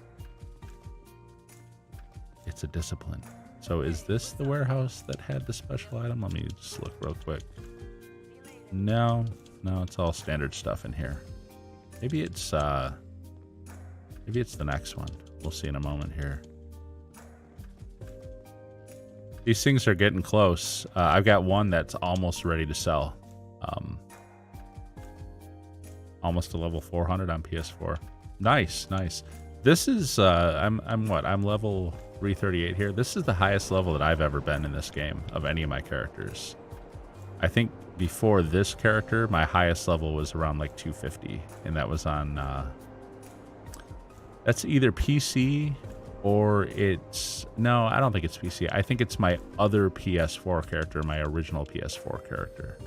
It's a discipline. So is this the warehouse that had the special item? Let me just look real quick. No, it's all standard stuff in here. Maybe it's the next one. We'll see in a moment here. These things are getting close. I've got one that's almost ready to sell. Almost to level 400 on PS4. Nice. This is I'm level 338 here. This is the highest level that I've ever been in this game of any of my characters. I think before this character, my highest level was around like 250, and that was on that's either PC or it's... No, I don't think it's PC. I think it's my other PS4 character, my original PS4 character.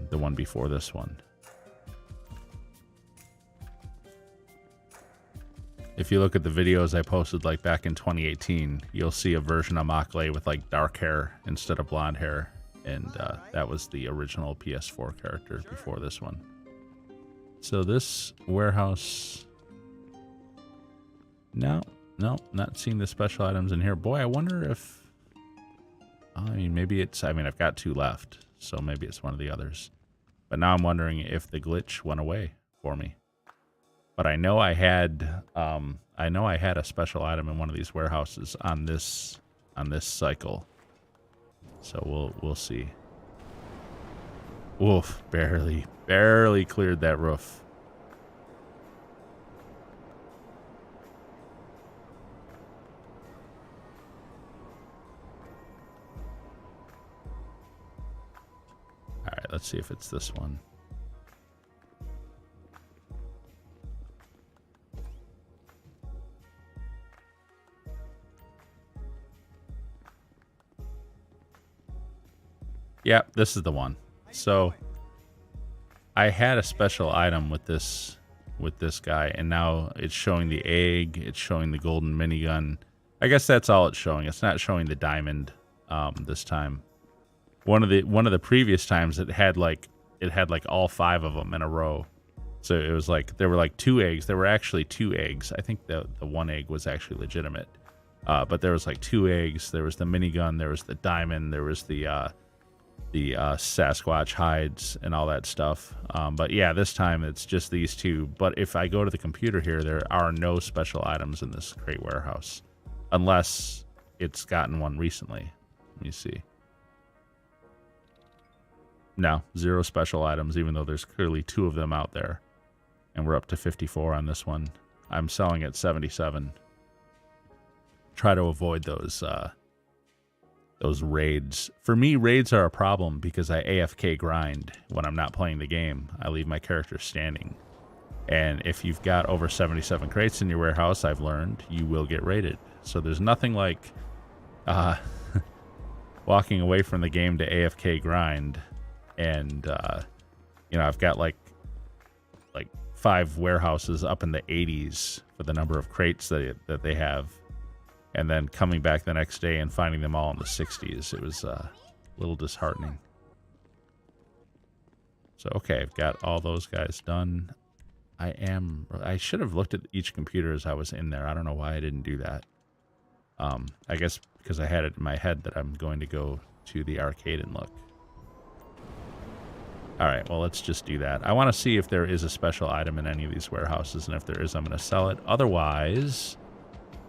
The one before this one. If you look at the videos I posted like back in 2018, you'll see a version of Makle with like dark hair instead of blonde hair. And that was the original PS4 character before this one. So this warehouse... No, not seeing the special items in here. Boy, I wonder if... I mean, maybe it's... I mean, I've got 2 left, so maybe it's one of the others. But now I'm wondering if the glitch went away for me. But I know I had a special item in one of these warehouses on this cycle. So we'll see. Oof, barely cleared that roof. All right, let's see if it's this one. Yeah, this is the one. So I had a special item with this guy, and now it's showing the egg, it's showing the golden minigun. I guess that's all it's showing. It's not showing the diamond this time. One of the previous times it had like all 5 of them in a row. So it was like there were like 2 eggs. There were actually 2 eggs. I think the one egg was actually legitimate. But there was like 2 eggs. There was the minigun, there was the diamond, there was the Sasquatch hides and all that stuff. But yeah, this time it's just these 2. But if I go to the computer here, there are no special items in this crate warehouse. Unless it's gotten one recently. Let me see. No, 0 special items, even though there's clearly 2 of them out there. And we're up to 54 on this one. I'm selling at 77. Try to avoid those raids. For me, raids are a problem because I AFK grind when I'm not playing the game. I leave my character standing. And if you've got over 77 crates in your warehouse, I've learned, you will get raided. So there's nothing like walking away from the game to AFK grind. And, I've got like 5 warehouses up in the 80s for the number of crates that they have. And then coming back the next day and finding them all in the 60s. It was a little disheartening. So, okay, I've got all those guys done. I should have looked at each computer as I was in there. I don't know why I didn't do that. I guess because I had it in my head that I'm going to go to the arcade and look. All right, well, let's just do that. I want to see if there is a special item in any of these warehouses, and if there is, I'm going to sell it. Otherwise,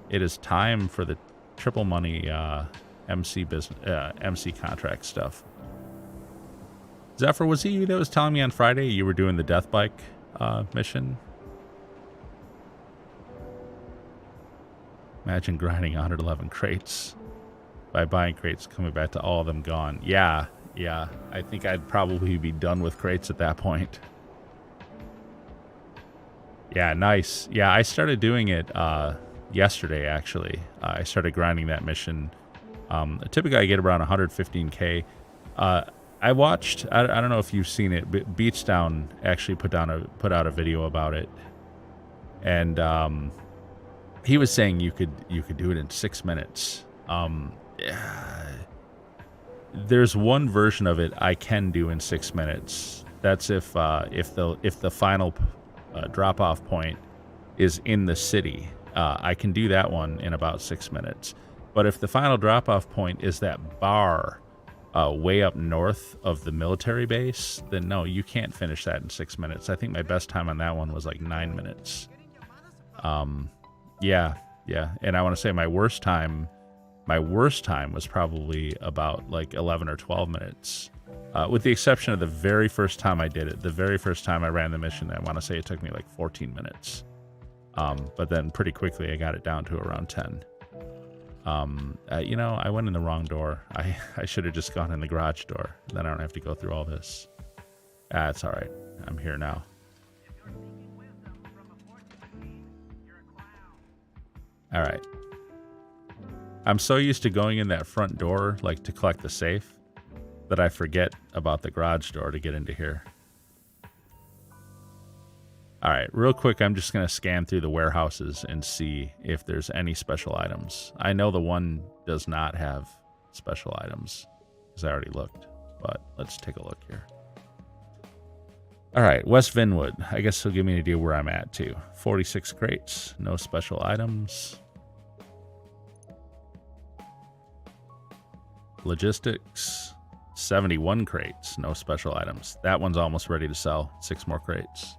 it is time for the triple money MC contract stuff. Zephyr, was it you that was telling me on Friday you were doing the death bike mission? Imagine grinding 111 crates. By buying crates, coming back to all of them gone. Yeah. I think I'd probably be done with crates at that point. Yeah, nice. Yeah, I started doing it yesterday, actually. I started grinding that mission. Typically, I get around 115K. I watched, I don't know if you've seen it, but Beachdown actually put out a video about it. And he was saying you could do it in 6 minutes. There's one version of it I can do in 6 minutes. That's if the final drop off point is in the city. I can do that one in about 6 minutes. But if the final drop off point is that bar way up north of the military base, then no, you can't finish that in 6 minutes. I think my best time on that one was like 9 minutes. Yeah. And I want to say my worst time was probably about like 11 or 12 minutes. With the exception of the very first time I did it. The very first time I ran the mission, I want to say it took me like 14 minutes. But then pretty quickly I got it down to around 10. I went in the wrong door. I should have just gone in the garage door. Then I don't have to go through all this. It's all right. I'm here now. All right. I'm so used to going in that front door, like to collect the safe, that I forget about the garage door to get into here. All right, real quick, I'm just going to scan through the warehouses and see if there's any special items. I know the one does not have special items, because I already looked, but let's take a look here. All right, West Vinwood. I guess he'll give me an idea where I'm at, too. 46 crates, no special items. Logistics, 71 crates, no special items. That one's almost ready to sell. 6 more crates.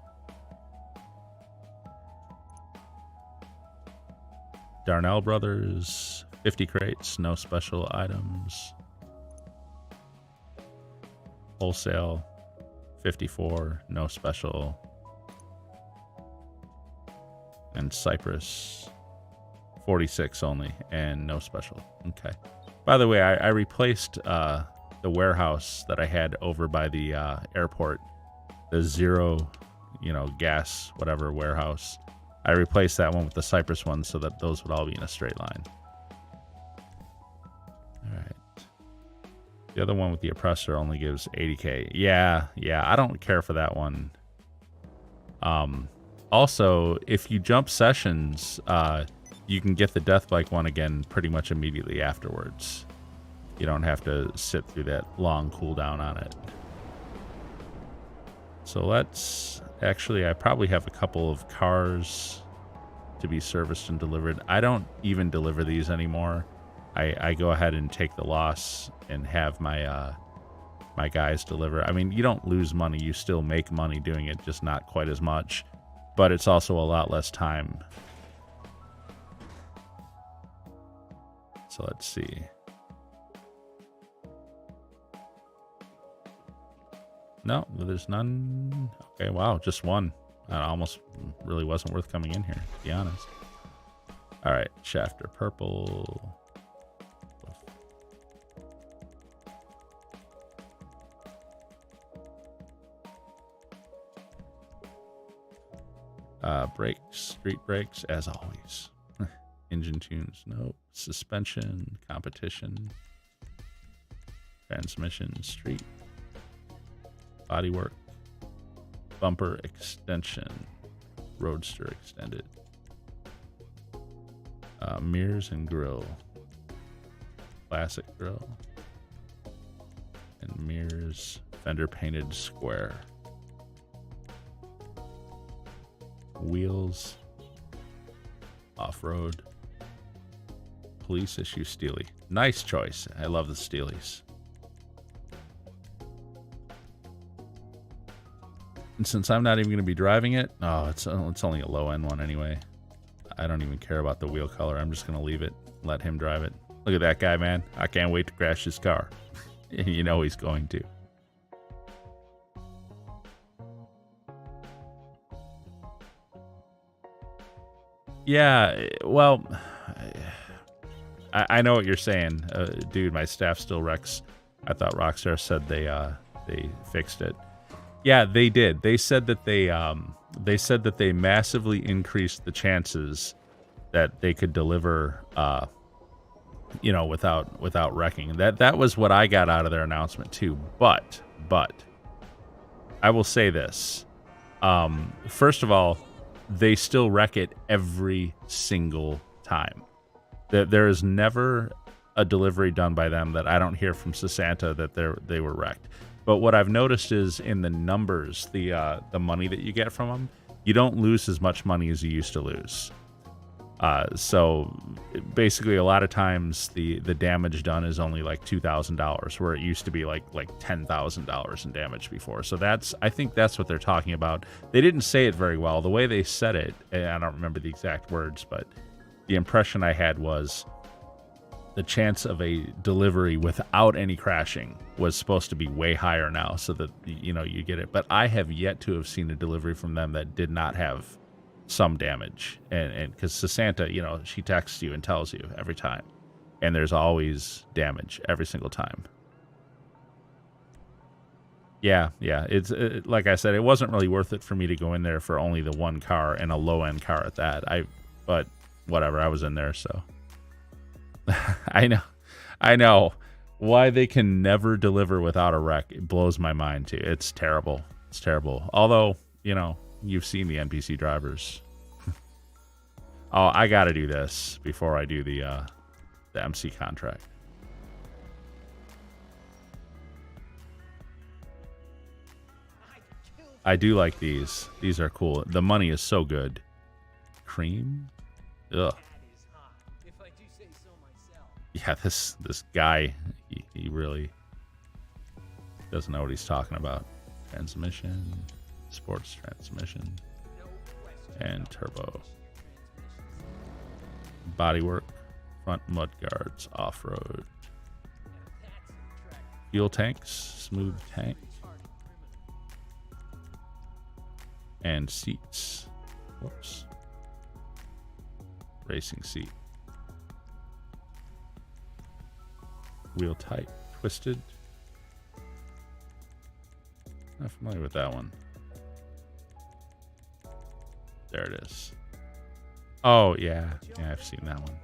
Darnell Brothers, 50 crates, no special items. Wholesale, 54, no special. And Cypress, 46 only, and no special. Okay. By the way, I replaced the warehouse that I had over by the airport, the zero, gas, whatever warehouse. I replaced that one with the Cypress one so that those would all be in a straight line. All right. The other one with the oppressor only gives 80K. Yeah, I don't care for that one. Also, if you jump sessions, you can get the death bike one again pretty much immediately afterwards. You don't have to sit through that long cooldown on it. So I probably have a couple of cars to be serviced and delivered. I don't even deliver these anymore. I go ahead and take the loss and have my my guys deliver. I mean, you don't lose money. You still make money doing it, just not quite as much. But it's also a lot less time. So let's see. No, there's none. Okay, wow, just one. That almost really wasn't worth coming in here, to be honest. All right, Shafter purple. Brakes, street brakes, as always. Engine tunes, nope. Suspension, competition. Transmission, street. Bodywork. Bumper extension. Roadster extended. Mirrors and grill. Classic grill. And mirrors. Fender painted square. Wheels. Off-road. Police issue Steely. Nice choice. I love the Steelies. And since I'm not even going to be driving it, oh, it's only a low-end one anyway. I don't even care about the wheel color. I'm just going to leave it, let him drive it. Look at that guy, man. I can't wait to crash his car. You know he's going to. Yeah, well, I know what you're saying. Dude, my staff still wrecks. I thought Rockstar said they fixed it. Yeah, they did. They said that they massively increased the chances that they could deliver without wrecking. That was what I got out of their announcement too. But I will say this. First of all, they still wreck it every single time. There is never a delivery done by them that I don't hear from Sasanta that they were wrecked. But what I've noticed is in the numbers, the money that you get from them, you don't lose as much money as you used to lose. So basically, a lot of times the damage done is only like $2,000, where it used to be like $10,000 in damage before. So I think that's what they're talking about. They didn't say it very well. The way they said it, and I don't remember the exact words, but the impression I had was the chance of a delivery without any crashing was supposed to be way higher now, so that you get it. But I have yet to have seen a delivery from them that did not have some damage, and because Sasanta, she texts you and tells you every time, and there's always damage every single time. Yeah, it's like I said, it wasn't really worth it for me to go in there for only the one car, and a low-end car at that. But whatever, I was in there, so I know why they can never deliver without a wreck. It blows my mind too. It's terrible. Although you've seen the NPC drivers. Oh, I got to do this before I do the MC contract. I do like these. These are cool. The money is so good. Cream? Ugh. Yeah, this guy, he really doesn't know what he's talking about. Transmission, sports transmission, and turbo. Bodywork, front mud guards, off-road. Fuel tanks, smooth tank. And seats. Whoops. Racing seat. Wheel type, twisted. Not familiar with that one. There it is. Oh, yeah. Yeah, I've seen that one.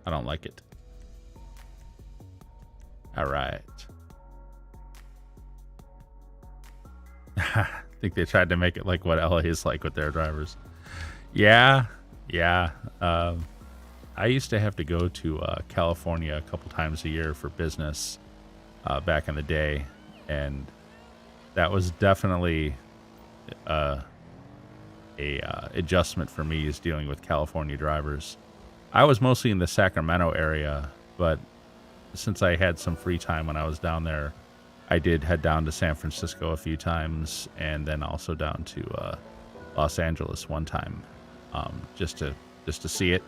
I don't like it. All right. I think they tried to make it like what LA is like with their drivers. Yeah. I used to have to go to California a couple times a year for business back in the day, and that was definitely a adjustment for me, is dealing with California drivers. I was mostly in the Sacramento area, but since I had some free time when I was down there, I did head down to San Francisco a few times, and then also down to Los Angeles one time, just to see it.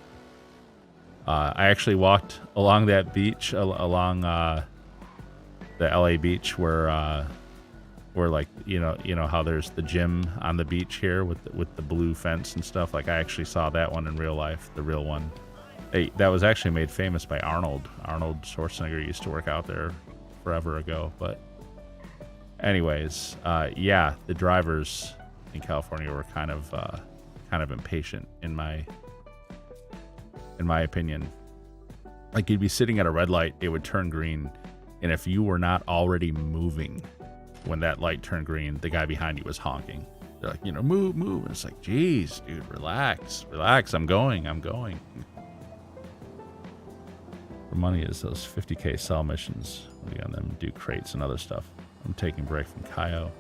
I actually walked along that beach, along the LA beach, where like how there's the gym on the beach here with the blue fence and stuff. Like, I actually saw that one in real life, the real one. That was actually made famous by Arnold. Arnold Schwarzenegger used to work out there forever ago. But anyways, yeah, the drivers in California were kind of impatient in my opinion. Like, you'd be sitting at a red light, it would turn green, and if you were not already moving when that light turned green, the guy behind you was honking. They're like, move. And it's like, geez, dude, relax. I'm going. The money is those 50K sell missions. We got them do crates and other stuff. I'm taking a break from Cayo.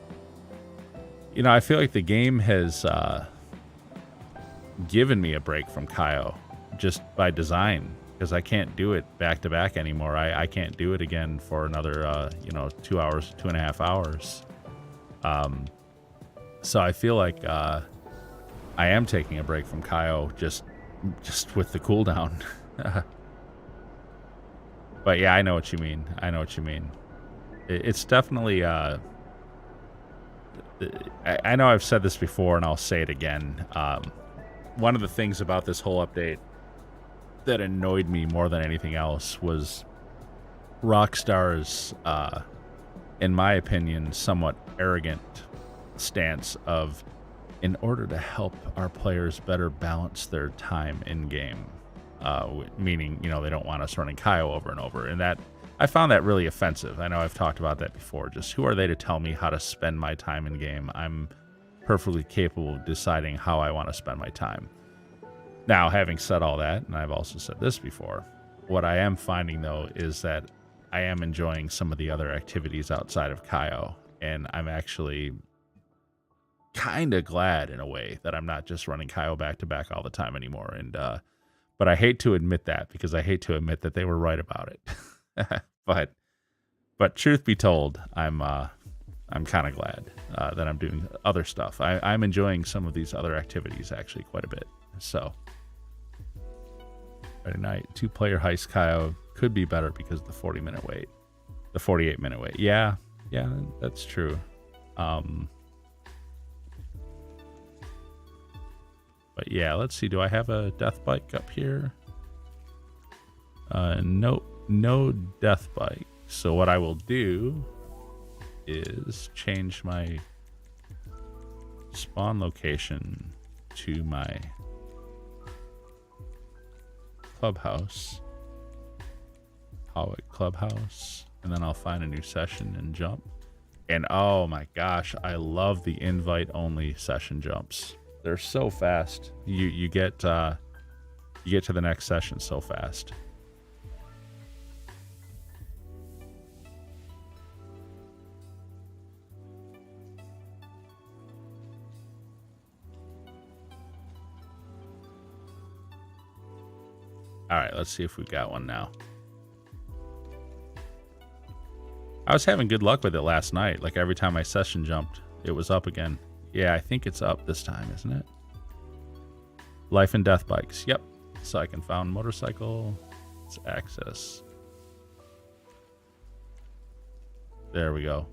I feel like the game has given me a break from Cayo just by design, because I can't do it back to back anymore. I can't do it again for another 2 hours, 2.5 hours. So I feel like I am taking a break from Cayo just with the cooldown. But yeah, I know what you mean. I know what you mean. It's definitely I know I've said this before and I'll say it again. One of the things about this whole update that annoyed me more than anything else was Rockstar's, in my opinion, somewhat arrogant stance of, in order to help our players better balance their time in game, meaning, you know, they don't want us running Cayo over and over. And that, I found that really offensive. I know I've talked about that before. Just who are they to tell me how to spend my time in game? I'm perfectly capable of deciding how I want to spend my time. Now, having said all that, and I've also said this before, what I am finding, though, is that I am enjoying some of the other activities outside of Cayo, and I'm actually kind of glad, in a way, that I'm not just running Cayo back-to-back all the time anymore. And but I hate to admit that, because I hate to admit that they were right about it. But truth be told, I'm kind of glad that I'm doing other stuff. I'm enjoying some of these other activities, actually, quite a bit. So, Friday night, 2-player heist Cayo could be better because of the 40-minute wait. The 48-minute wait. Yeah, that's true. But yeah, let's see. Do I have a death bike up here? No death bike. So what I will do is change my spawn location to my clubhouse, Howick Clubhouse, and then I'll find a new session and jump. And oh my gosh, I love the invite only session jumps. They're so fast. You get to the next session so fast. All right, let's see if we got one now. I was having good luck with it last night. Like every time my session jumped, it was up again. Yeah, I think it's up this time, isn't it? Life and death bikes. Yep. So I can found motorcycle. Let's access. There we go.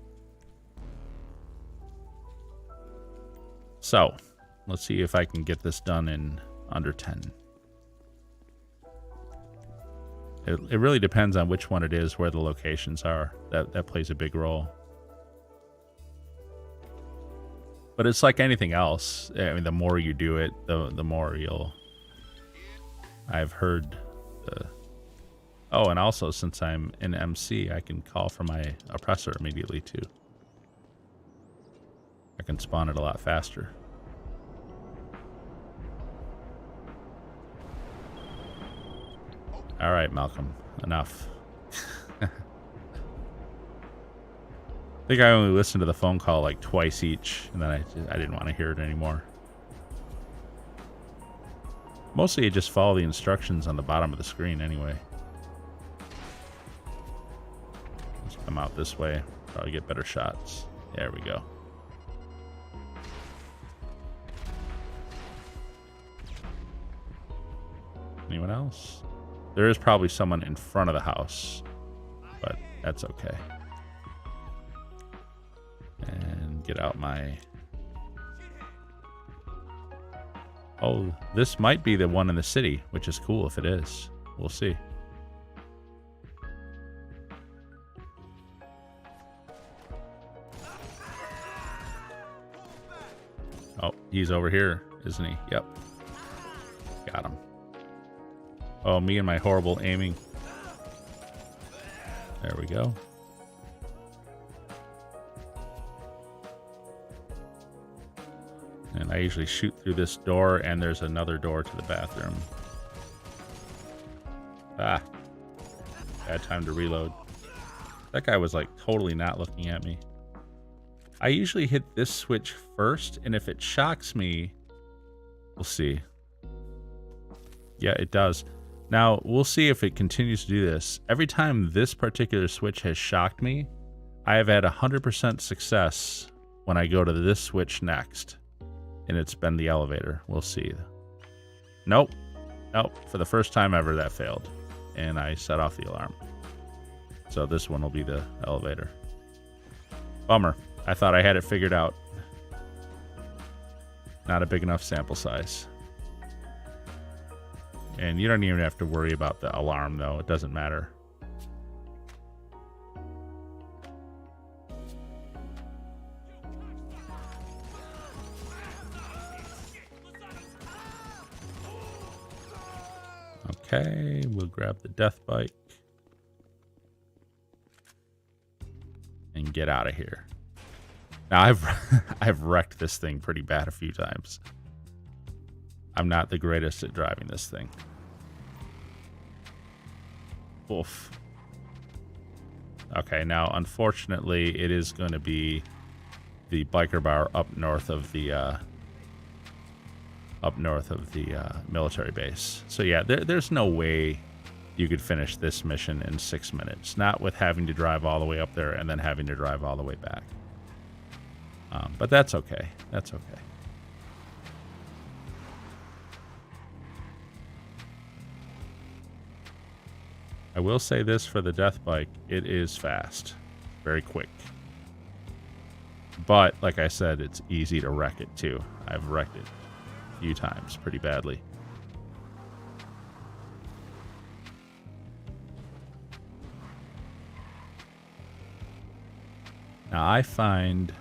So let's see if I can get this done in under 10. It really depends on which one it is, where the locations are. That plays a big role. But it's like anything else. I mean, the more you do it, the more you'll... I've heard... Oh, and also, since I'm in MC, I can call for my oppressor immediately, too. I can spawn it a lot faster. All right, Malcolm, enough. I think I only listened to the phone call like twice each, and then I didn't want to hear it anymore. Mostly you just follow the instructions on the bottom of the screen anyway. Let's come out this way, probably get better shots. There we go. Anyone else? There is probably someone in front of the house, but that's okay. And get out my... Oh, this might be the one in the city, which is cool if it is. We'll see. Oh, he's over here, isn't he? Yep. Got him. Oh, me and my horrible aiming. There we go. And I usually shoot through this door, and there's another door to the bathroom. Ah. Bad time to reload. That guy was like totally not looking at me. I usually hit this switch first, and if it shocks me, we'll see. Yeah, it does. Now, we'll see if it continues to do this. Every time this particular switch has shocked me, I have had 100% success when I go to this switch next, and it's been the elevator. We'll see. Nope. Nope. For the first time ever, that failed. And I set off the alarm. So this one will be the elevator. Bummer. I thought I had it figured out. Not a big enough sample size. And you don't even have to worry about the alarm, though. It doesn't matter. Okay, we'll grab the death bike and get out of here. Now I've wrecked this thing pretty bad a few times. I'm not the greatest at driving this thing. Oof. Okay, now unfortunately it is going to be the biker bar up north of the military base. So yeah, there's no way you could finish this mission in 6 minutes. Not with having to drive all the way up there and then having to drive all the way back. But that's okay. That's okay. I will say this for the death bike, it is fast. Very quick. But, like I said, it's easy to wreck it too. I've wrecked it a few times pretty badly. Now, I find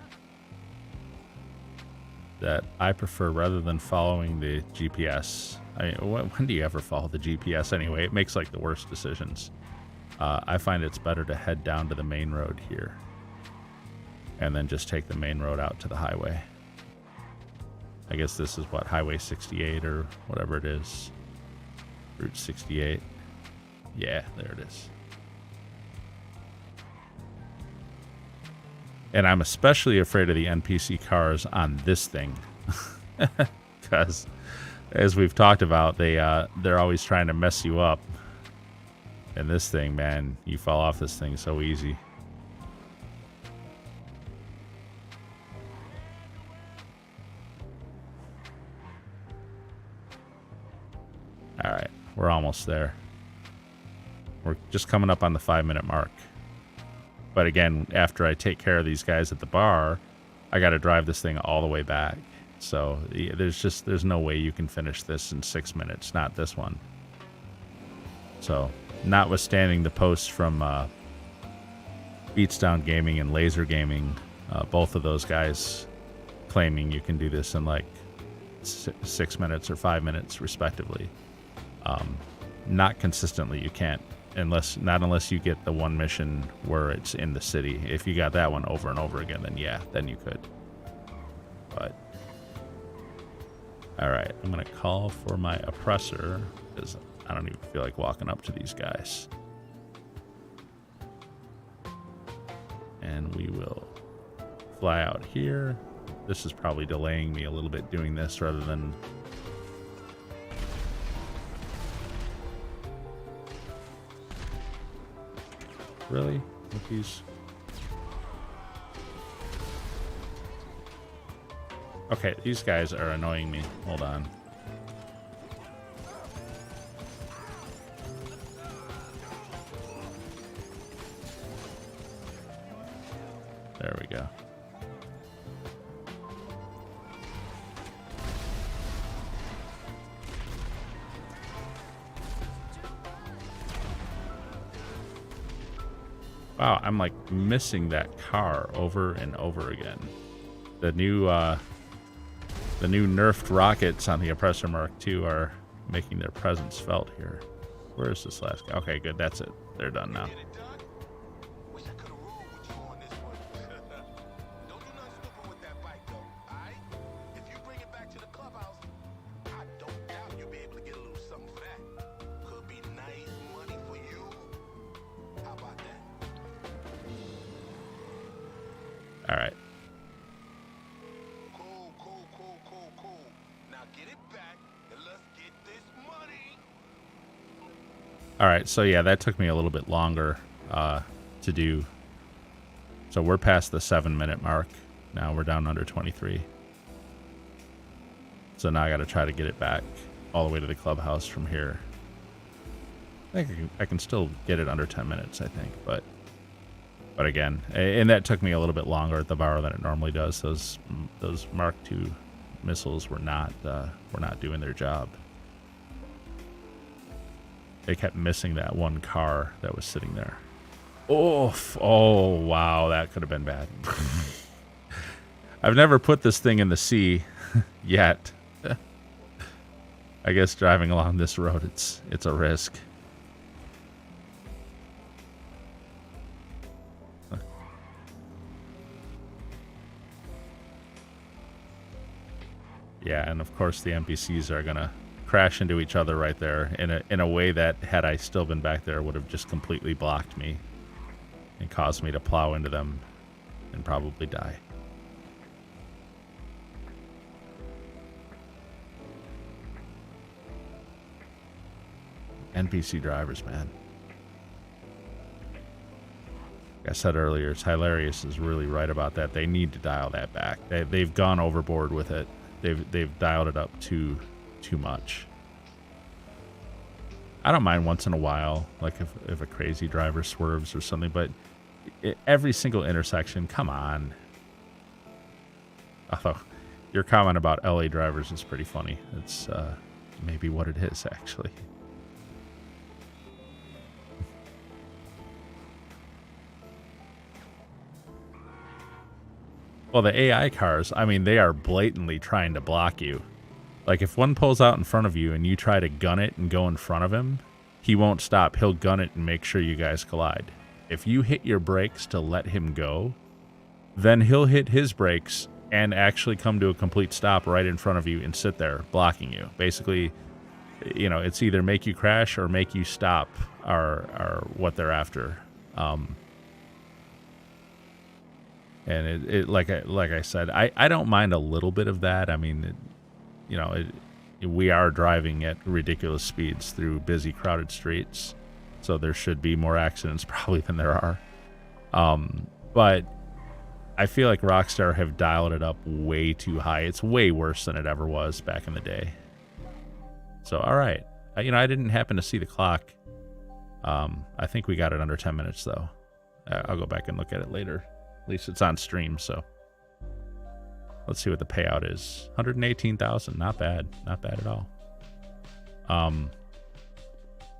that I prefer, rather than following the GPS, when do you ever follow the GPS anyway? It makes like the worst decisions. I find it's better to head down to the main road here and then just take the main road out to the highway. I guess this is what, Highway 68 or whatever it is. Route 68. Yeah, there it is. And I'm especially afraid of the NPC cars on this thing. Because, as we've talked about, they're always trying to mess you up. And this thing, man, you fall off this thing so easy. Alright, we're almost there. We're just coming up on the 5-minute mark. But again, after I take care of these guys at the bar, I got to drive this thing all the way back. So there's no way you can finish this in 6 minutes. Not this one. So, notwithstanding the posts from Beatsdown Gaming and Laser Gaming, both of those guys claiming you can do this in like 6 minutes or 5 minutes, respectively. Not consistently, you can't. Not unless you get the one mission where it's in the city. If you got that one over and over again, then yeah, then you could. But all right, I'm gonna call for my oppressor because I don't even feel like walking up to these guys. And we will fly out here. This is probably delaying me a little bit doing this rather than. Really? With these? Okay, these guys are annoying me. Hold on. There we go. Wow, I'm like missing that car over and over again. The new nerfed rockets on the Oppressor Mark II are making their presence felt here. Where is this last guy? Okay, good. That's it. They're done now. All right. Cool. Now get it back and let's get this money. All right. So yeah, that took me a little bit longer to do. So we're past the 7-minute mark. Now we're down under 23. So now I got to try to get it back all the way to the clubhouse from here. I think I can still get it under 10 minutes, I think, but again, and that took me a little bit longer at the bar than it normally does. Those Mark II missiles were not doing their job. They kept missing that one car that was sitting there. Oh wow, that could have been bad. I've never put this thing in the sea yet. I guess driving along this road, it's a risk. Yeah, and of course the NPCs are gonna crash into each other right there in a way that, had I still been back there, would have just completely blocked me and caused me to plow into them and probably die. NPC drivers, man. Like I said earlier, it's hilarious is really right about that. They need to dial that back. They've gone overboard with it. They've dialed it up too much. I don't mind once in a while, like if a crazy driver swerves or something, but every single intersection, come on. Although your comment about LA drivers is pretty funny. It's maybe what it is, actually. Well, the AI cars, I mean, they are blatantly trying to block you. Like, if one pulls out in front of you and you try to gun it and go in front of him, he won't stop. He'll gun it and make sure you guys collide. If you hit your brakes to let him go, then he'll hit his brakes and actually come to a complete stop right in front of you and sit there blocking you. Basically, you know, it's either make you crash or make you stop are what they're after. And it like I said, I don't mind a little bit of that. I mean, we are driving at ridiculous speeds through busy, crowded streets, so there should be more accidents probably than there are. But I feel like Rockstar have dialed it up way too high. It's way worse than it ever was back in the day. So, all right. I didn't happen to see the clock. I think we got it under 10 minutes, though. I'll go back and look at it later. At least it's on stream, so let's see what the payout is. 118,000, not bad. Not bad at all.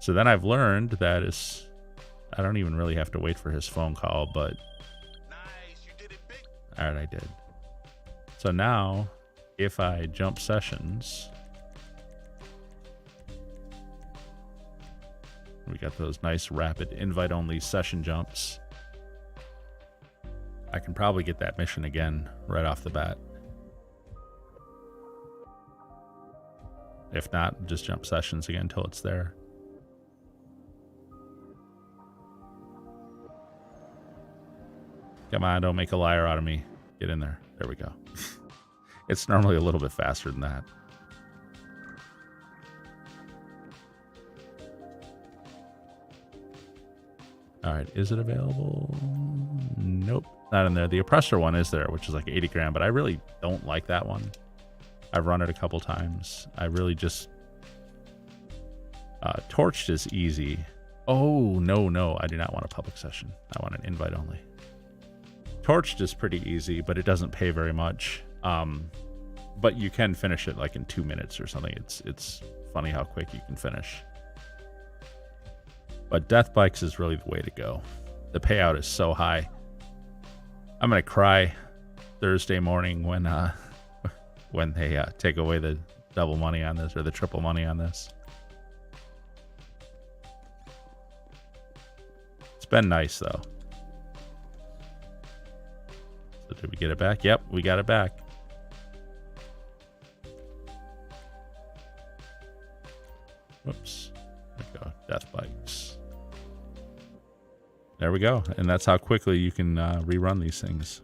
So then I've learned that I don't even really have to wait for his phone call, but Nice, you did it big. all right, I did. So now, if I jump sessions, we got those nice rapid invite-only session jumps. I can probably get that mission again right off the bat. If not, just jump sessions again until it's there. Come on, don't make a liar out of me. Get in there. There we go. It's normally a little bit faster than that. All right, is it available? Nope, not in there. The oppressor one is there, which is like 80 grand, but I really don't like that one. I've run it a couple times. I really just... Torched is easy. Oh, no, I do not want a public session. I want an invite only. Torched is pretty easy, but it doesn't pay very much. But you can finish it like in 2 minutes or something. It's funny how quick you can finish. But Death Bikes is really the way to go. The payout is so high. I'm gonna cry Thursday morning when they take away the double money on this or the triple money on this. It's been nice though. So did we get it back? Yep, we got it back. Whoops. There we go. Death Bikes. There we go. And that's how quickly you can rerun these things.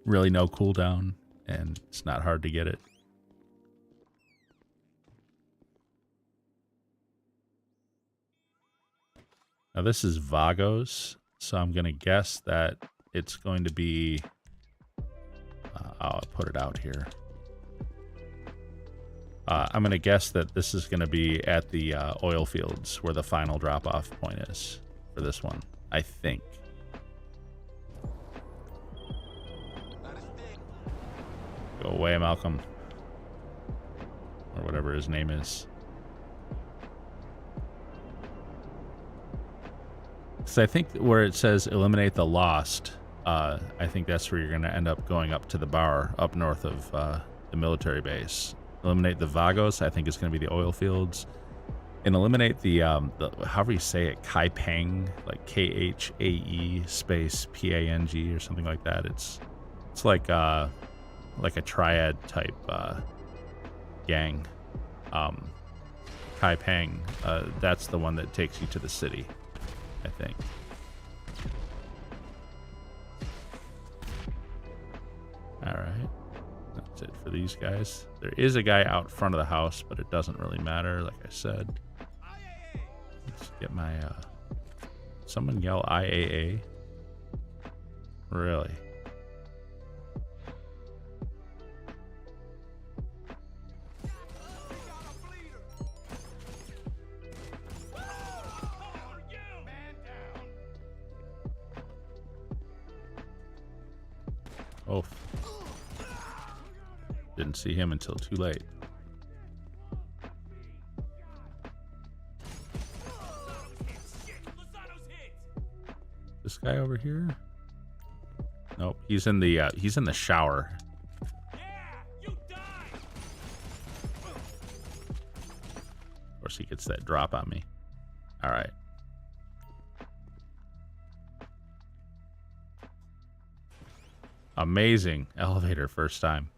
Really no cooldown, and it's not hard to get it. Now this is Vagos, so I'm going to guess that it's going to be I'll put it out here. I'm going to guess that this is going to be at the oil fields where the final drop-off point is for this one, I think. Go away, Malcolm. Or whatever his name is. So I think where it says eliminate the lost, I think that's where you're going to end up going up to the bar up north of the military base. Eliminate the Vagos, I think it's going to be the oil fields. And eliminate the however you say it, Kaipang, like Khae space Pang or something like that. It's like a triad type gang. Kaipang, that's the one that takes you to the city, I think. All right. That's it for these guys. There is a guy out front of the house, but it doesn't really matter, like I said. Let's get my, someone yell IAA. Really? Oh. Didn't see him until too late. This guy over here? Nope, he's in the shower. Of course he gets that drop on me. All right. Amazing elevator first time.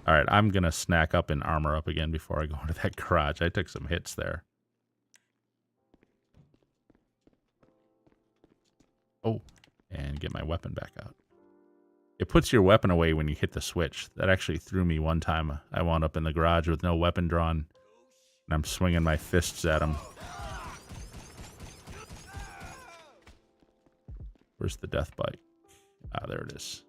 All right, I'm going to snack up and armor up again before I go into that garage. I took some hits there. Oh, and get my weapon back out. It puts your weapon away when you hit the switch. That actually threw me one time. I wound up in the garage with no weapon drawn, and I'm swinging my fists at him. Where's the death bike? Ah, there it is.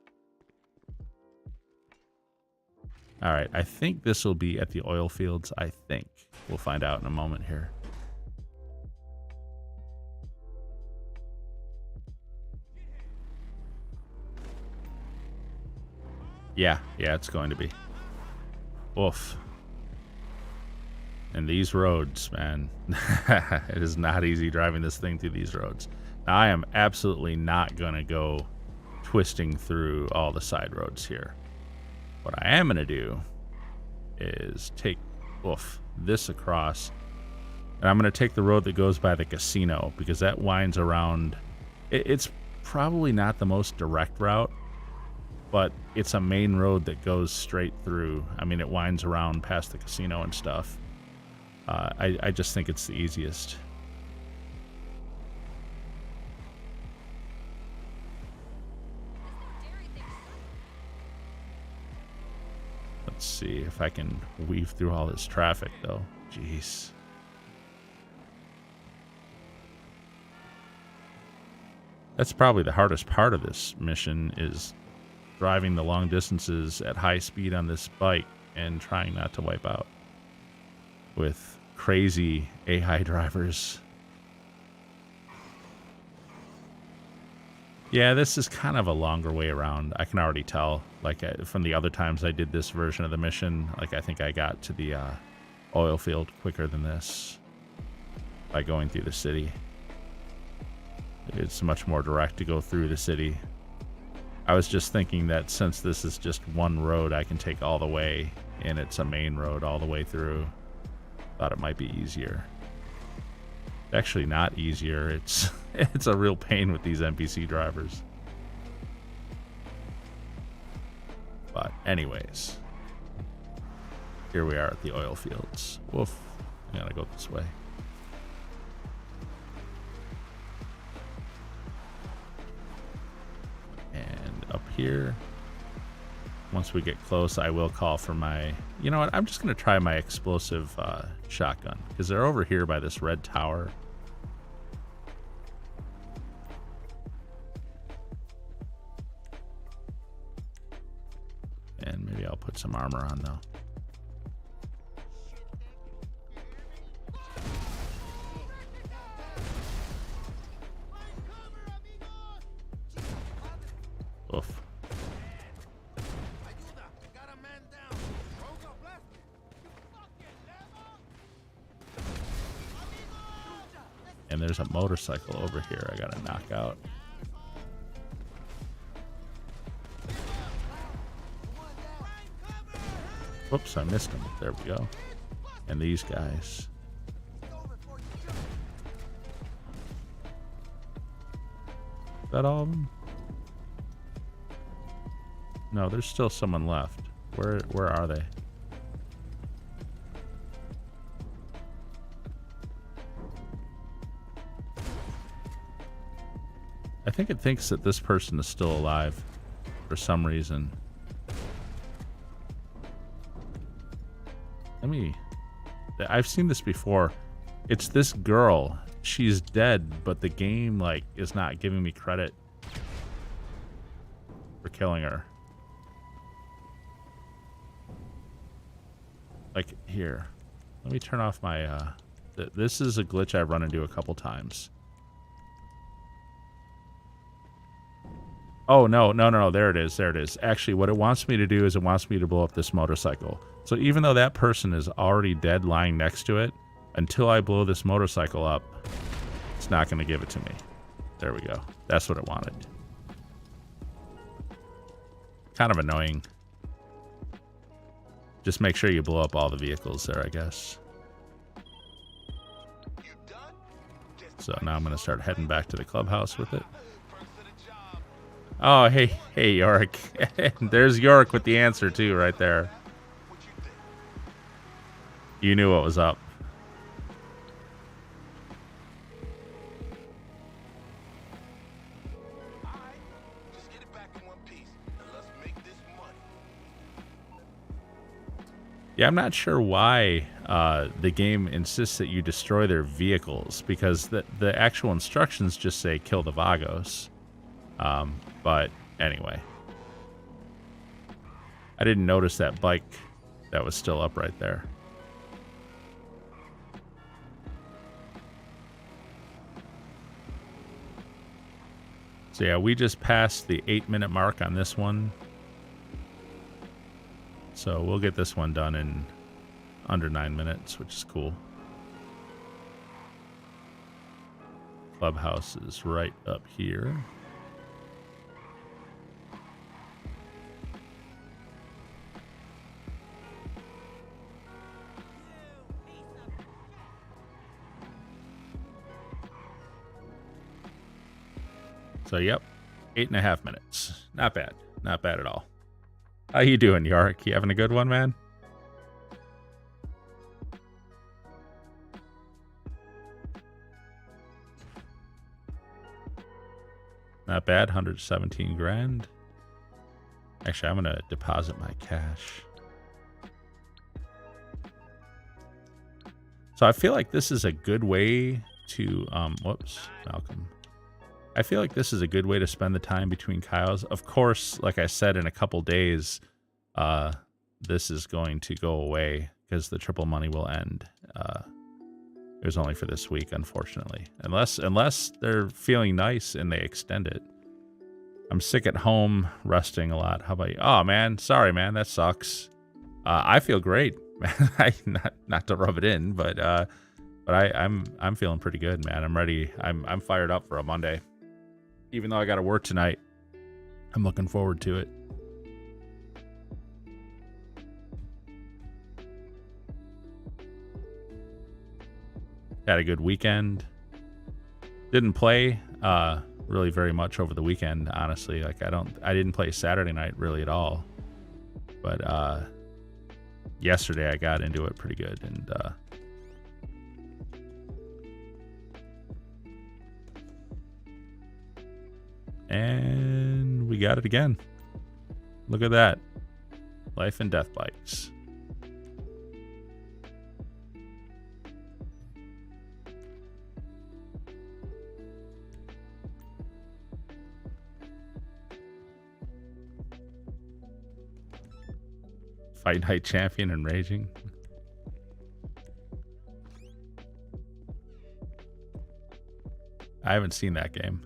All right, I think this will be at the oil fields. I think. We'll find out in a moment here. Yeah, it's going to be. Oof. And these roads, man. It is not easy driving this thing through these roads. Now, I am absolutely not going to go twisting through all the side roads here. What I am going to do is take this across, and I'm going to take the road that goes by the casino because that winds around. It's probably not the most direct route, but it's a main road that goes straight through. I mean, it winds around past the casino and stuff. I just think it's the easiest. Let's see if I can weave through all this traffic, though. Jeez. That's probably the hardest part of this mission, is driving the long distances at high speed on this bike and trying not to wipe out with crazy AI drivers. Yeah, this is kind of a longer way around. I can already tell, like, from the other times I did this version of the mission, like, I think I got to the oil field quicker than this by going through the city. It's much more direct to go through the city. I was just thinking that since this is just one road I can take all the way, and it's a main road all the way through, thought it might be easier. Actually not easier. It's a real pain with these NPC drivers. But anyways, here we are at the oil fields. Woof. I gotta go this way. And up here, once we get close, I will call for my... You know what? I'm just going to try my explosive shotgun, because they're over here by this red tower. And get some armor on though. Oof. And there's a motorcycle over here I gotta knock out. Whoops, I missed him. There we go. And these guys. Is that all of them? No, there's still someone left. Where are they? I think it thinks that this person is still alive for some reason. I've seen this before. It's this girl. She's dead, but the game like is not giving me credit for killing her. Like here, let me turn off my this is a glitch I've run into a couple times. Oh, no, there it is. Actually, what it wants me to do is it wants me to blow up this motorcycle. So even though that person is already dead lying next to it, until I blow this motorcycle up, it's not going to give it to me. There we go. That's what it wanted. Kind of annoying. Just make sure you blow up all the vehicles there, I guess. So now I'm going to start heading back to the clubhouse with it. Oh, hey, Yorick. There's Yorick with the answer, too, right there. You knew what was up. Yeah, I'm not sure why the game insists that you destroy their vehicles, because the actual instructions just say kill the Vagos. But anyway, I didn't notice that bike that was still up right there. So yeah, we just passed the 8-minute mark on this one. So we'll get this one done in under 9 minutes, which is cool. Clubhouse is right up here. So, yep, 8.5 minutes. Not bad. Not bad at all. How you doing, Yorick? You having a good one, man? Not bad. 117 grand. Actually, I'm going to deposit my cash. So I feel like this is a good way to... whoops, Malcolm. I feel like this is a good way to spend the time between Cayos. Of course, like I said, in a couple days, this is going to go away because the triple money will end. It was only for this week, unfortunately. Unless they're feeling nice and they extend it. I'm sick at home, resting a lot. How about you? Oh, man. Sorry, man. That sucks. I feel great. not to rub it in, but I'm feeling pretty good, man. I'm ready. I'm fired up for a Monday. Even though I got to work tonight, I'm looking forward to it. Had a good weekend. Didn't play really very much over the weekend, honestly. Like I didn't play Saturday night really at all. But yesterday I got into it pretty good, and we got it again. Look at that. Life and death bikes. Fight Night Champion and raging. I haven't seen that game.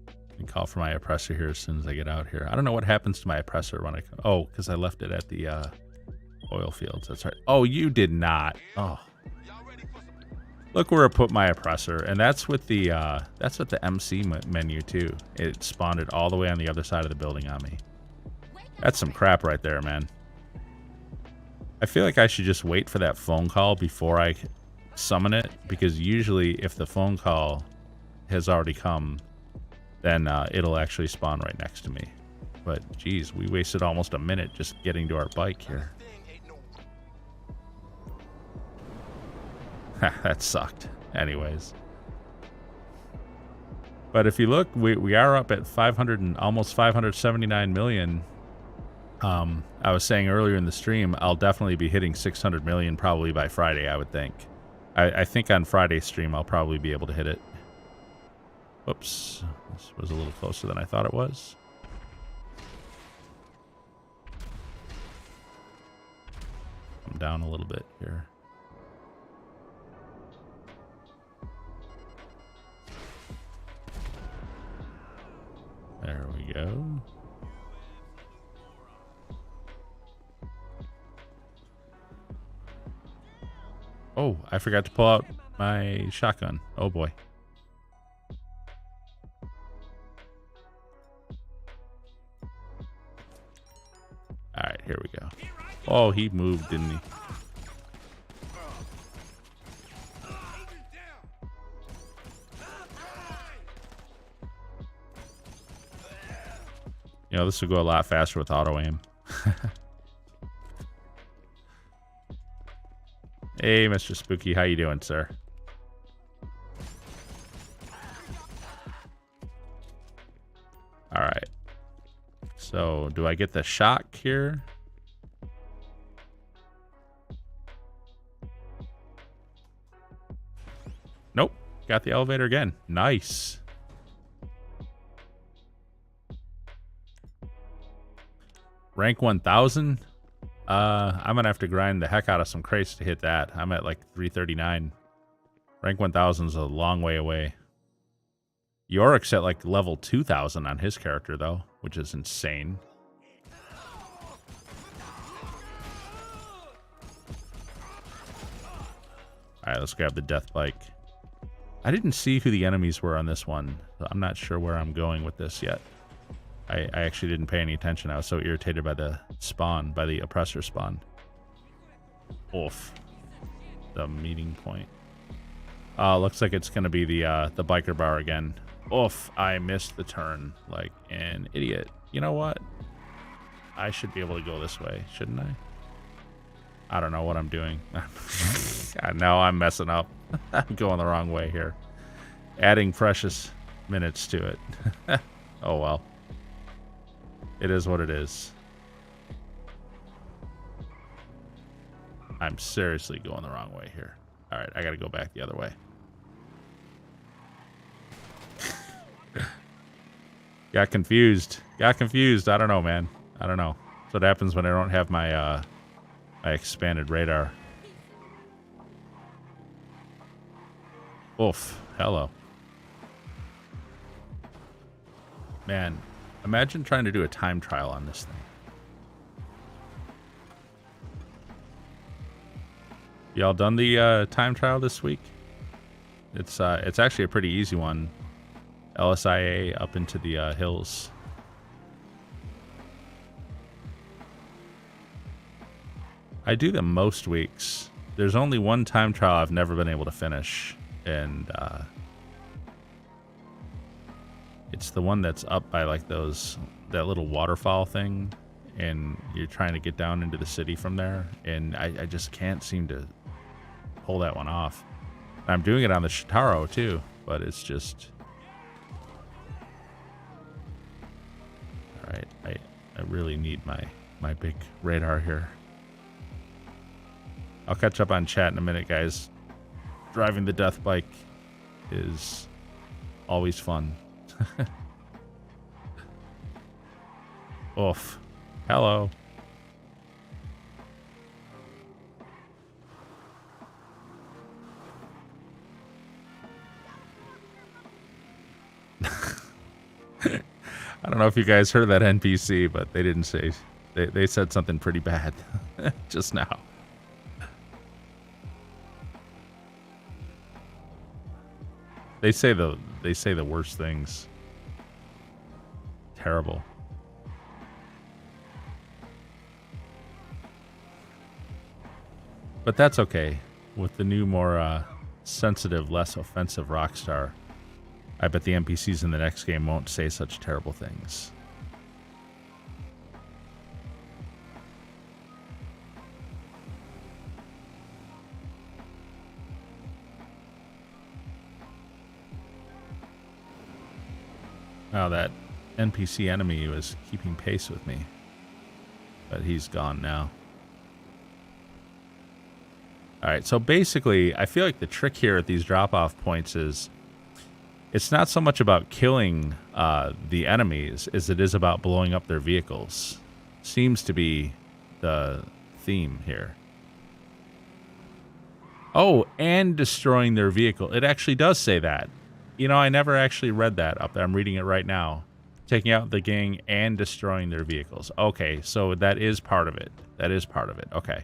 I can call for my oppressor here as soon as I get out here. I don't know what happens to my oppressor when I... Oh, because I left it at the oil fields. That's right. Oh, you did not. Oh. Look where I put my oppressor. And that's with the MC menu, too. It spawned it all the way on the other side of the building on me. That's some crap right there, man. I feel like I should just wait for that phone call before I summon it, because usually if the phone call has already come, then it'll actually spawn right next to me. But geez, we wasted almost a minute just getting to our bike here. That sucked. Anyways. But if you look, we are up at 500 and almost 579 million. I was saying earlier in the stream, I'll definitely be hitting 600 million probably by Friday, I would think. I think on Friday's stream, I'll probably be able to hit it. Whoops. This was a little closer than I thought it was. I'm down a little bit here. There we go. Oh, I forgot to pull out my shotgun. Oh boy. Alright, here we go. Oh, he moved, didn't he? You know, this will go a lot faster with auto aim. Hey, Mr. Spooky, how you doing, sir? All right. So, do I get the shock here? Nope. Got the elevator again. Nice. Rank 1000? I'm gonna have to grind the heck out of some crates to hit that. I'm at like 339. Rank 1000 is a long way away. Yorick's at like level 2000 on his character though, which is insane. Alright, let's grab the death bike. I didn't see who the enemies were on this one. So I'm not sure where I'm going with this yet. I actually didn't pay any attention. I was so irritated by the spawn, by the oppressor spawn. Oof. The meeting point. Looks like it's going to be the biker bar again. Oof, I missed the turn like an idiot. You know what? I should be able to go this way, shouldn't I? I don't know what I'm doing. Now I'm messing up. I'm going the wrong way here. Adding precious minutes to it. Oh well. It is what it is. I'm seriously going the wrong way here. All right, I got to go back the other way. Got confused. Got confused. I don't know, man. I don't know. That's what happens when I don't have my my expanded radar. Oof. Hello. Man, imagine trying to do a time trial on this thing. Y'all done the time trial this week? It's actually a pretty easy one. LSIA up into the hills. I do them most weeks. There's only one time trial I've never been able to finish, and it's the one that's up by like that little waterfall thing, and you're trying to get down into the city from there, and I just can't seem to pull that one off. I'm doing it on the Shitaro too, but it's just... Alright, I really need my big radar here. I'll catch up on chat in a minute, guys. Driving the death bike is always fun. Oof. Hello. I don't know if you guys heard that NPC, but they didn't say. They said something pretty bad just now. They say the worst things. Terrible. But that's okay. With the new, more sensitive, less offensive Rockstar, I bet the NPCs in the next game won't say such terrible things. Now that NPC enemy was keeping pace with me, but he's gone now. Alright, so basically, I feel like the trick here at these drop-off points is it's not so much about killing the enemies as it is about blowing up their vehicles. Seems to be the theme here. Oh, and destroying their vehicle. It actually does say that. You know, I never actually read that up there. I'm reading it right now. Taking out the gang and destroying their vehicles. Okay, so that is part of it. That is part of it. Okay.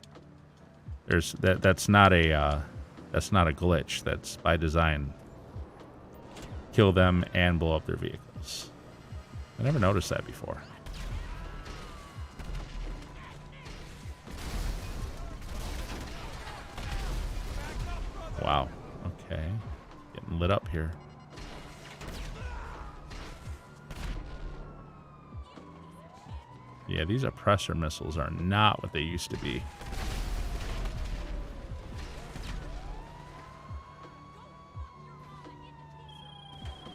There's that's not a glitch. That's by design. Kill them and blow up their vehicles. I never noticed that before. Wow. Okay. Getting lit up here. Yeah, these oppressor missiles are not what they used to be.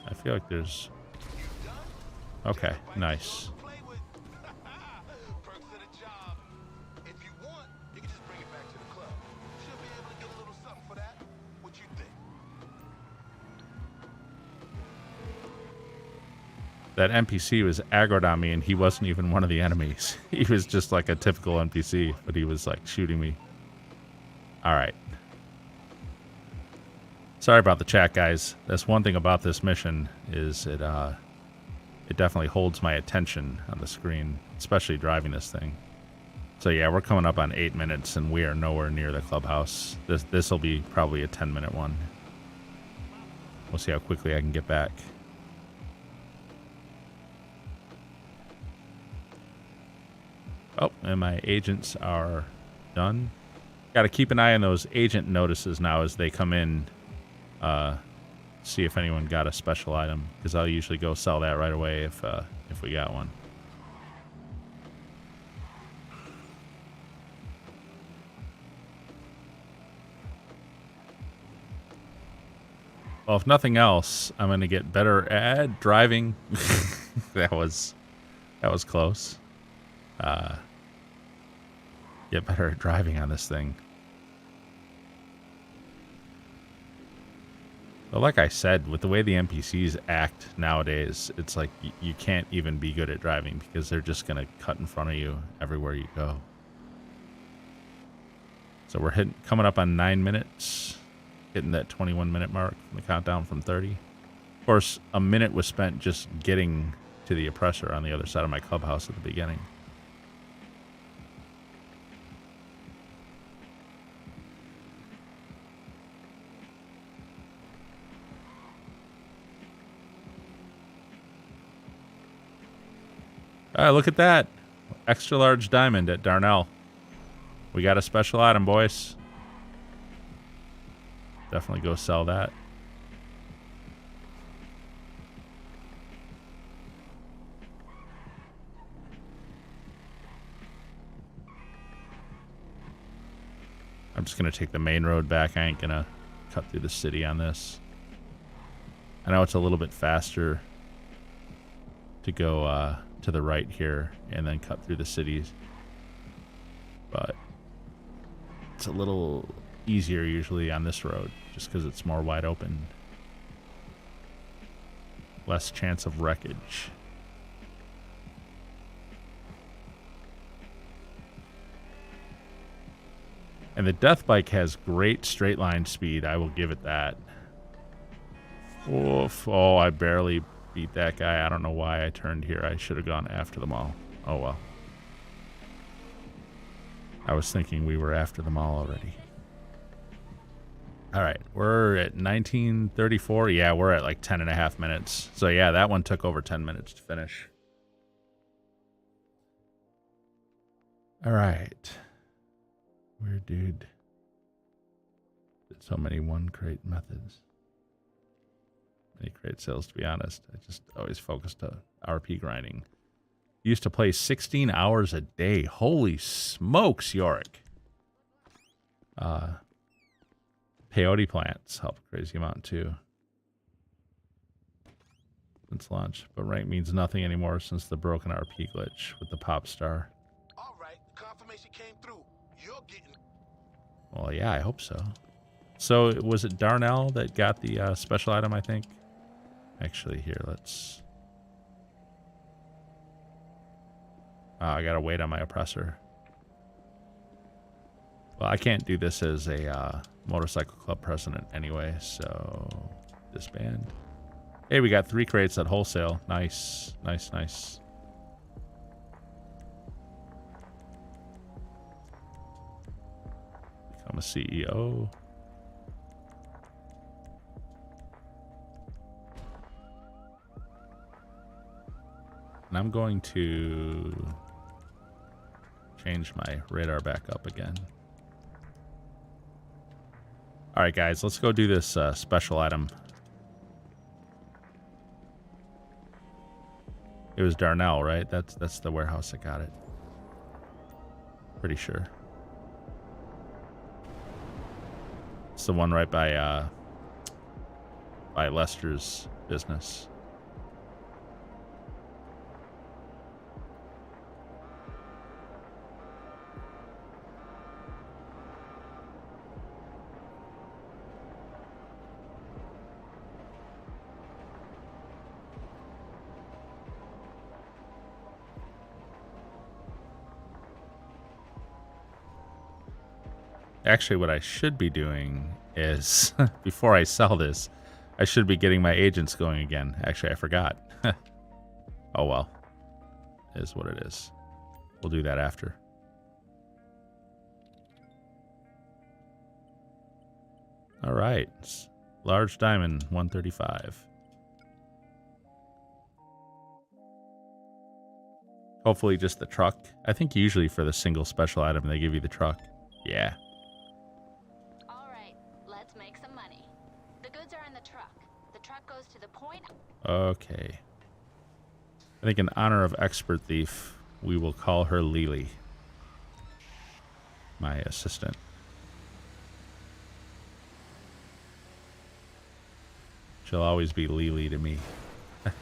I feel like there's... Okay, nice. That NPC was aggroed on me, and he wasn't even one of the enemies. He was just like a typical NPC, but he was like shooting me. All right. Sorry about the chat, guys. That's one thing about this mission is it definitely holds my attention on the screen, especially driving this thing. So yeah, we're coming up on 8 minutes, and we are nowhere near the clubhouse. This will be probably a 10-minute one. We'll see how quickly I can get back. Oh, and my agents are done. Got to keep an eye on those agent notices now as they come in. See if anyone got a special item, because I'll usually go sell that right away if we got one. Well, if nothing else, I'm gonna get better at driving. that was close. Get better at driving on this thing. But like I said, with the way the NPCs act nowadays, it's like you can't even be good at driving because they're just going to cut in front of you everywhere you go. So we're coming up on 9 minutes, hitting that 21-minute mark from the countdown from 30. Of course, a minute was spent just getting to the oppressor on the other side of my clubhouse at the beginning. All right, look at that. Extra large diamond at Darnell. We got a special item, boys. Definitely go sell that. I'm just going to take the main road back. I ain't going to cut through the city on this. I know it's a little bit faster to go to the right here and then cut through the cities, but it's a little easier usually on this road just because it's more wide open, less chance of wreckage. And the death bike has great straight line speed. I will give it that. Oof. Oh, I barely beat that guy. I don't know why I turned here. I should have gone after them all. Oh, well. I was thinking we were after them all already. All right, we're at 1934. Yeah, we're at like 10 and a half minutes. So yeah, that one took over 10 minutes to finish. All right. Weird dude. Did so many one crate methods. Many crate sales, to be honest. I just always focused on RP grinding. Used to play 16 hours a day. Holy smokes, Yorick. Peyote plants help a crazy amount too. Since launch. But rank means nothing anymore since the broken RP glitch with the pop star. Alright, confirmation came through. You're getting... Well, yeah, I hope so. So, was it Darnell that got the special item, I think? Actually, here, let's... I gotta wait on my oppressor. Well, I can't do this as a motorcycle club president anyway, so disband. Hey, we got 3 crates at wholesale. Nice, nice, nice. Become a CEO. And I'm going to change my radar back up again. All right, guys, let's go do this special item. It was Darnell, right? That's the warehouse that got it. Pretty sure. It's the one right by Lester's business. Actually, what I should be doing is, before I sell this, I should be getting my agents going again. Actually, I forgot. Oh, well. It is what it is. We'll do that after. All right. Large diamond, 135. Hopefully just the truck. I think usually for the single special item, they give you the truck. Yeah. Okay. I think in honor of expert thief, we will call her Lily. My assistant. She'll always be Lily to me. I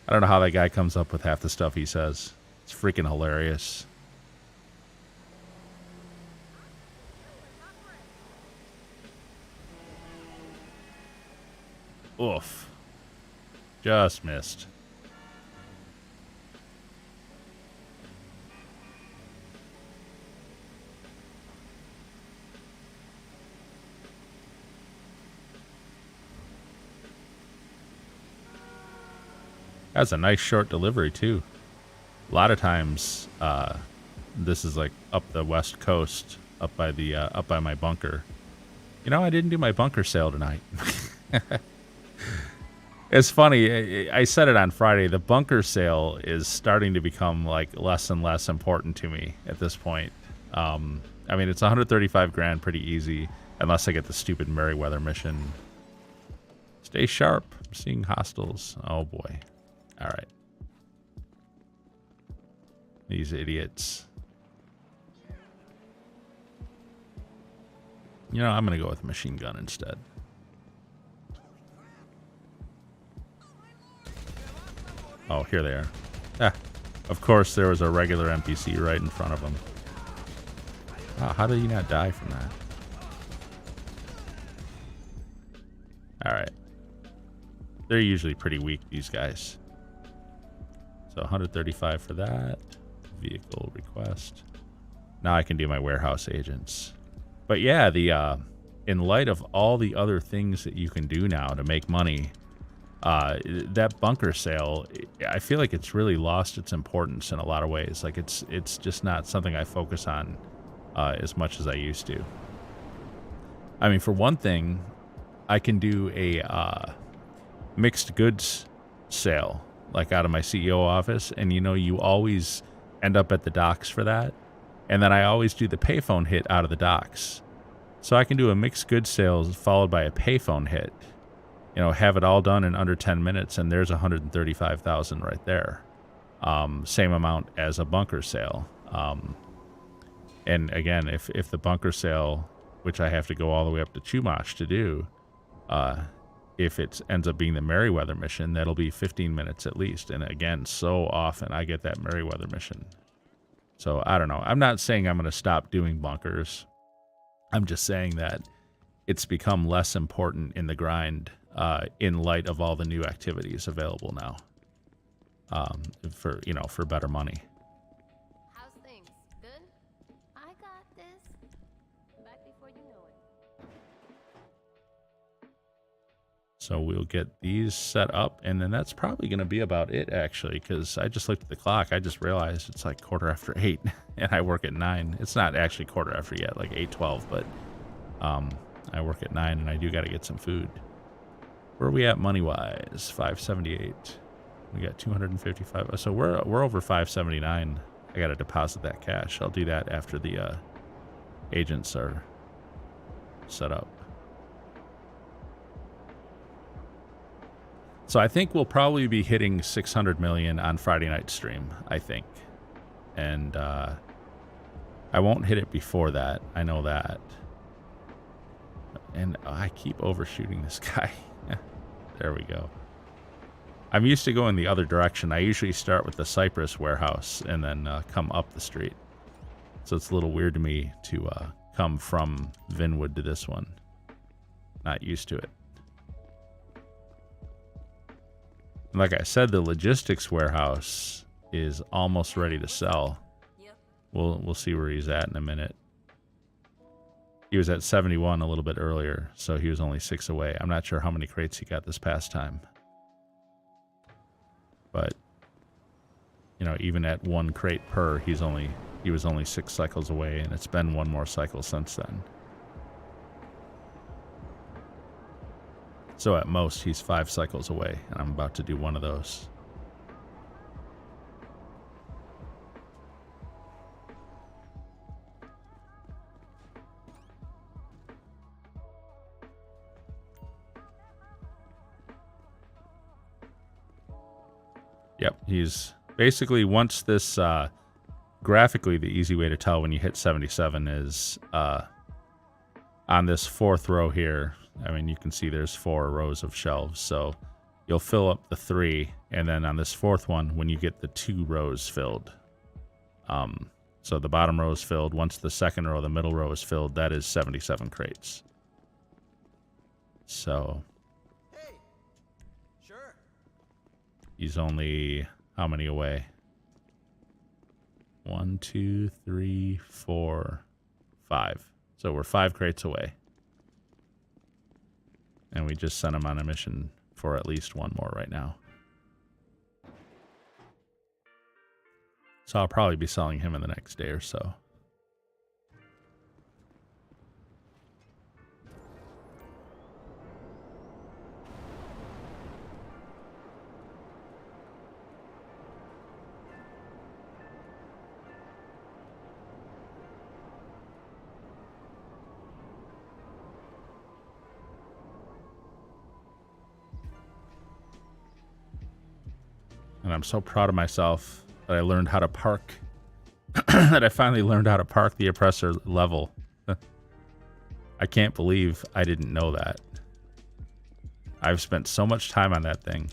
don't know how that guy comes up with half the stuff he says. It's freaking hilarious. Oof. Just missed. That's a nice short delivery too. A lot of times, this is like up the west coast, up by my bunker. You know, I didn't do my bunker sale tonight. It's funny. I said it on Friday. The bunker sale is starting to become like less and less important to me at this point. I mean, it's 135 grand, pretty easy, unless I get the stupid Merryweather mission. Stay sharp. I'm seeing hostiles. Oh boy. All right. These idiots. You know, I'm gonna go with a machine gun instead. Oh, here they are. Ah, of course, there was a regular NPC right in front of them. Wow, how did he not die from that? Alright. They're usually pretty weak, these guys. So 135 for that. Vehicle request. Now I can do my warehouse agents. But yeah, the in light of all the other things that you can do now to make money, that bunker sale, I feel like it's really lost its importance in a lot of ways. Like it's just not something I focus on as much as I used to. I mean, for one thing, I can do a mixed goods sale, like out of my CEO office, and you know, you always end up at the docks for that. And then I always do the payphone hit out of the docks. So I can do a mixed goods sale followed by a payphone hit. You know, have it all done in under 10 minutes, and there's 135,000 right there. Same amount as a bunker sale. And again, if the bunker sale, which I have to go all the way up to Chumash to do, if it ends up being the Merryweather mission, that'll be 15 minutes at least. And again, so often I get that Merryweather mission. So I don't know. I'm not saying I'm going to stop doing bunkers. I'm just saying that it's become less important in the grind in light of all the new activities available now for better money. How's things? Good? I got this. Back before you know it. So we'll get these set up, and then that's probably going to be about it, actually, because I just looked at the clock. I just realized it's like 8:15, and I work at 9. It's not actually 8:15 yet, like 8:12, but I work at 9, and I do got to get some food. Where are we at money-wise? 578. We got 255. So we're over 579. I got to deposit that cash. I'll do that after the agents are set up. So I think we'll probably be hitting 600 million on Friday night stream, I think. And I won't hit it before that. I know that. And I keep overshooting this guy. There we go. I'm used to going the other direction. I usually start with the Cypress warehouse and then come up the street. So it's a little weird to me to come from Vinwood to this one. Not used to it. Like I said, the logistics warehouse is almost ready to sell. Yep. We'll see where he's at in a minute. He was at 71 a little bit earlier, so he was only 6 away. I'm not sure how many crates he got this past time. But, you know, even at 1 crate per, he was only 6 cycles away, and it's been 1 more cycle since then. So at most, he's 5 cycles away, and I'm about to do 1 of those. Yep, he's basically, once this, graphically, the easy way to tell when you hit 77 is on this 4th row here. I mean, you can see there's 4 rows of shelves, so you'll fill up the 3, and then on this 4th one, when you get the 2 rows filled, so the bottom row is filled. Once the 2nd row, the middle row is filled, that is 77 crates. So Hey, sure. he's only how many away? 1, 2, 3, 4, 5. So we're 5 crates away. And we just sent him on a mission for at least 1 more right now. So I'll probably be selling him in the next day or so. And I'm so proud of myself that I learned how to park, that I finally learned how to park the oppressor level. I can't believe I didn't know that. I've spent so much time on that thing.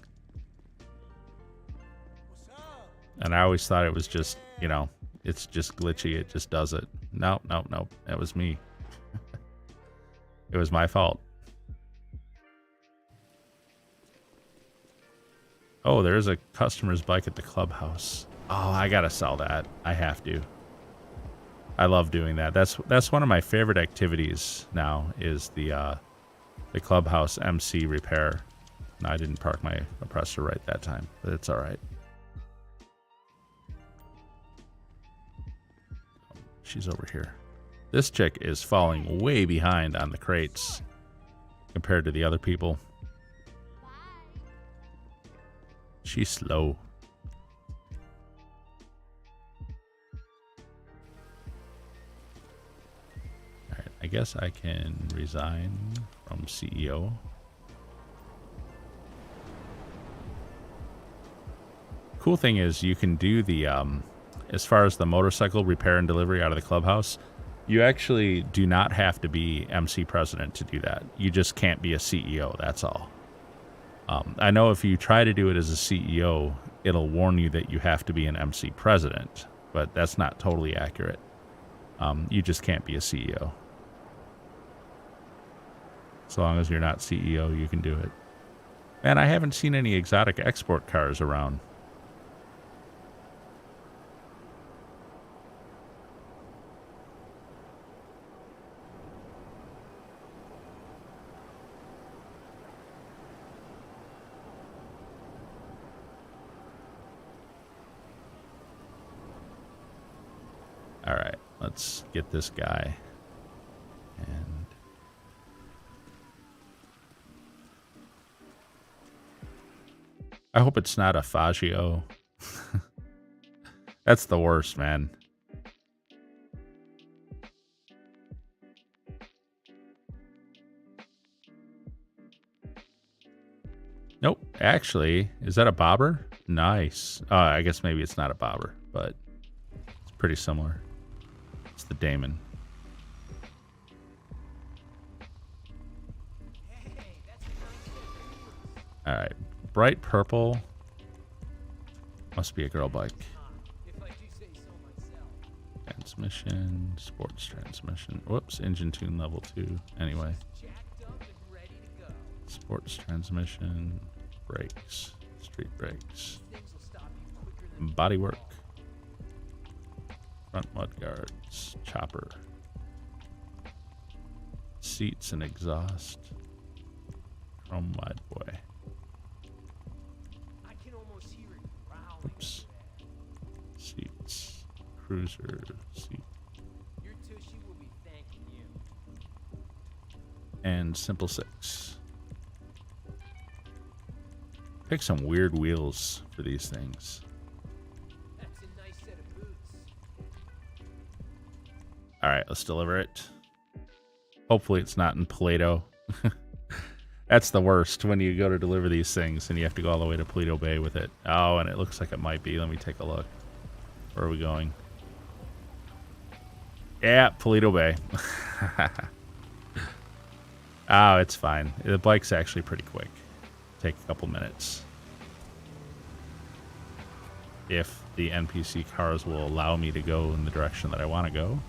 What's up? And I always thought it was just, you know, it's just glitchy. It just does it. Nope. That was me. It was my fault. Oh, there's a customer's bike at the clubhouse. Oh, I gotta sell that. I have to. I love doing that. That's one of my favorite activities now is the clubhouse MC repair. No, I didn't park my oppressor right that time, but it's all right. She's over here. This chick is falling way behind on the crates compared to the other people. She's slow. Alright, I guess I can resign from CEO. Cool thing is you can do the as far as the motorcycle repair and delivery out of the clubhouse, you actually do not have to be MC president to do that. You just can't be a CEO, that's all. I know if you try to do it as a CEO, it'll warn you that you have to be an MC president, but that's not totally accurate. You just can't be a CEO. So long as you're not CEO, you can do it. Man, I haven't seen any exotic export cars around. All right, let's get this guy. And I hope it's not a Faggio. That's the worst, man. Nope, actually, is that a bobber? Nice. I guess maybe it's not a bobber, but it's pretty similar. It's the Damon. All right, bright purple. Must be a girl bike. Transmission, sports transmission. Whoops, engine tune level 2. Anyway. Sports transmission, brakes, street brakes, bodywork. Front mud guards, chopper, seats and exhaust, chrome wide boy. Oops. Seats, cruiser seat, and simple 6. Pick some weird wheels for these things. All right, let's deliver it. Hopefully it's not in Paleto. That's the worst when you go to deliver these things and you have to go all the way to Paleto Bay with it. Oh, and it looks like it might be. Let me take a look. Where are we going? Yeah, Paleto Bay. Oh, it's fine. The bike's actually pretty quick. Take a couple minutes. If the NPC cars will allow me to go in the direction that I want to go.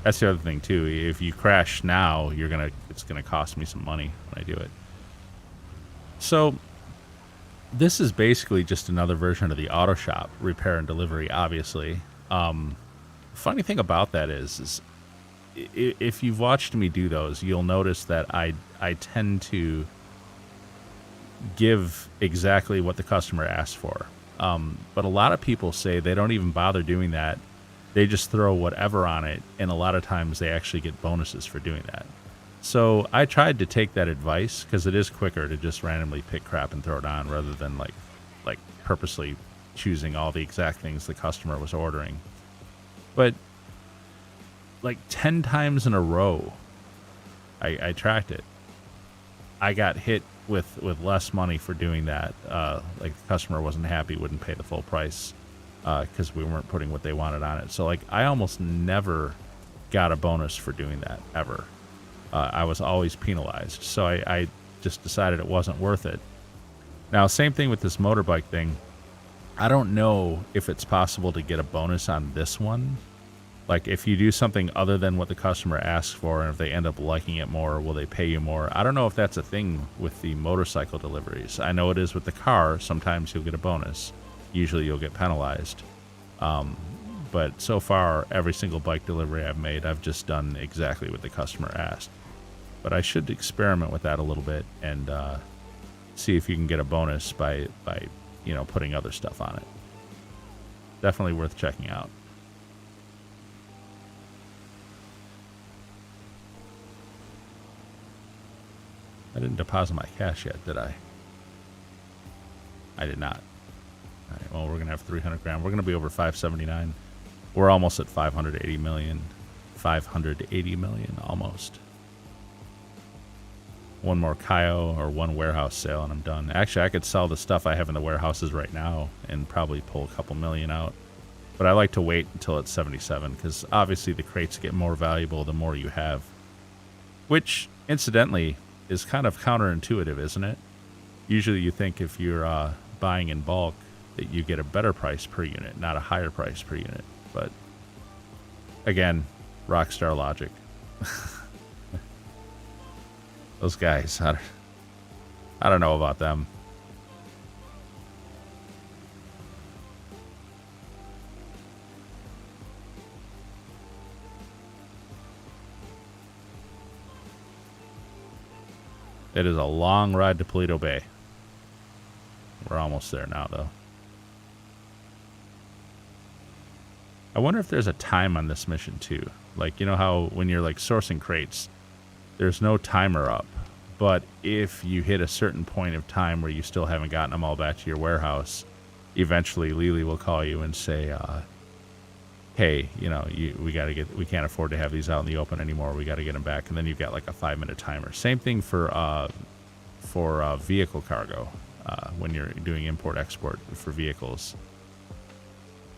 That's the other thing too. If you crash now, it's gonna cost me some money when I do it. So this is basically just another version of the auto shop repair and delivery, obviously. Funny thing about that is if you've watched me do those, you'll notice that I tend to give exactly what the customer asks for. But a lot of people say they don't even bother doing that. They just throw whatever on it, and a lot of times they actually get bonuses for doing that. So I tried to take that advice because it is quicker to just randomly pick crap and throw it on rather than like purposely choosing all the exact things the customer was ordering. But like 10 times in a row, I tracked it. I got hit with less money for doing that. Like the customer wasn't happy, wouldn't pay the full price because we weren't putting what they wanted on it. So like I almost never got a bonus for doing that ever. I was always penalized. So I just decided it wasn't worth it. Now, same thing with this motorbike thing. I don't know if it's possible to get a bonus on this one. Like if you do something other than what the customer asks for, and if they end up liking it more, will they pay you more? I don't know if that's a thing with the motorcycle deliveries. I know it is with the car. Sometimes you'll get a bonus. Usually you'll get penalized. But so far, every single bike delivery I've made, I've just done exactly what the customer asked. But I should experiment with that a little bit and see if you can get a bonus by you know, putting other stuff on it. Definitely worth checking out. I didn't deposit my cash yet, did I? I did not. All right, well, we're going to have 300 grand. We're going to be over 579. We're almost at 580 million. 580 million, almost. One more Cayo or one warehouse sale and I'm done. Actually, I could sell the stuff I have in the warehouses right now and probably pull a couple million out. But I like to wait until it's 77 because obviously the crates get more valuable the more you have. Which, incidentally, is kind of counterintuitive, isn't it? Usually you think if you're buying in bulk that you get a better price per unit, not a higher price per unit. But again, Rockstar logic. Those guys, I don't know about them. It is a long ride to Paleto Bay. We're almost there now, though. I wonder if there's a time on this mission, too. Like, you know how when you're, like, sourcing crates, there's no timer up. But if you hit a certain point of time where you still haven't gotten them all back to your warehouse, eventually Lily will call you and say, hey, you know, we can't afford to have these out in the open anymore. We got to get them back. And then you've got like a 5-minute timer. Same thing for vehicle cargo when you're doing import-export for vehicles.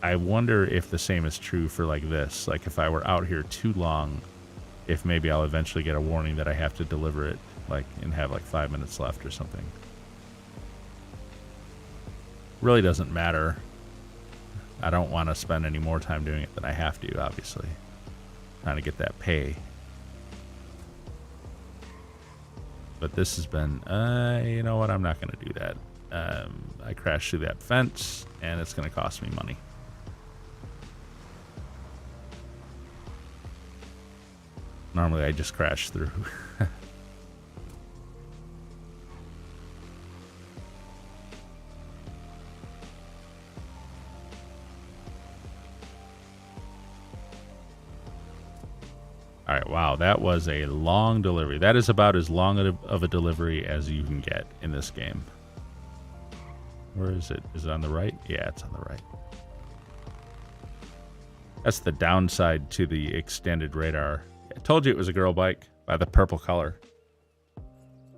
I wonder if the same is true for like this. Like if I were out here too long, if maybe I'll eventually get a warning that I have to deliver it like and have like 5 minutes left or something. Really doesn't matter. I don't want to spend any more time doing it than I have to, obviously. Trying to get that pay. But this has been, you know what? I'm not going to do that. I crashed through that fence, and it's going to cost me money. Normally, I just crash through. All right, wow, that was a long delivery. That is about as long of a delivery as you can get in this game. Where is it? Is it on the right? Yeah, it's on the right. That's the downside to the extended radar. I told you it was a girl bike by the purple color.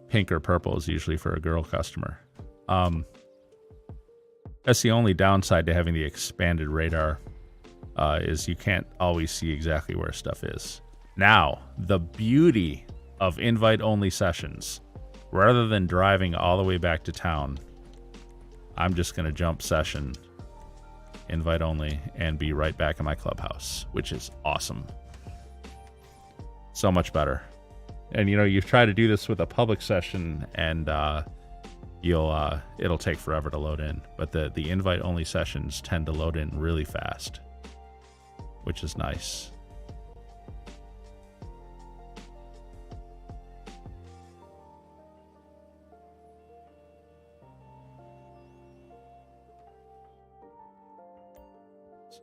Pink or purple is usually for a girl customer. That's the only downside to having the expanded radar is you can't always see exactly where stuff is. Now, the beauty of invite-only sessions, rather than driving all the way back to town, I'm just going to jump session, invite-only, and be right back in my clubhouse, which is awesome. So much better. And, you know, you try to do this with a public session, and it'll take forever to load in. But the invite-only sessions tend to load in really fast, which is nice.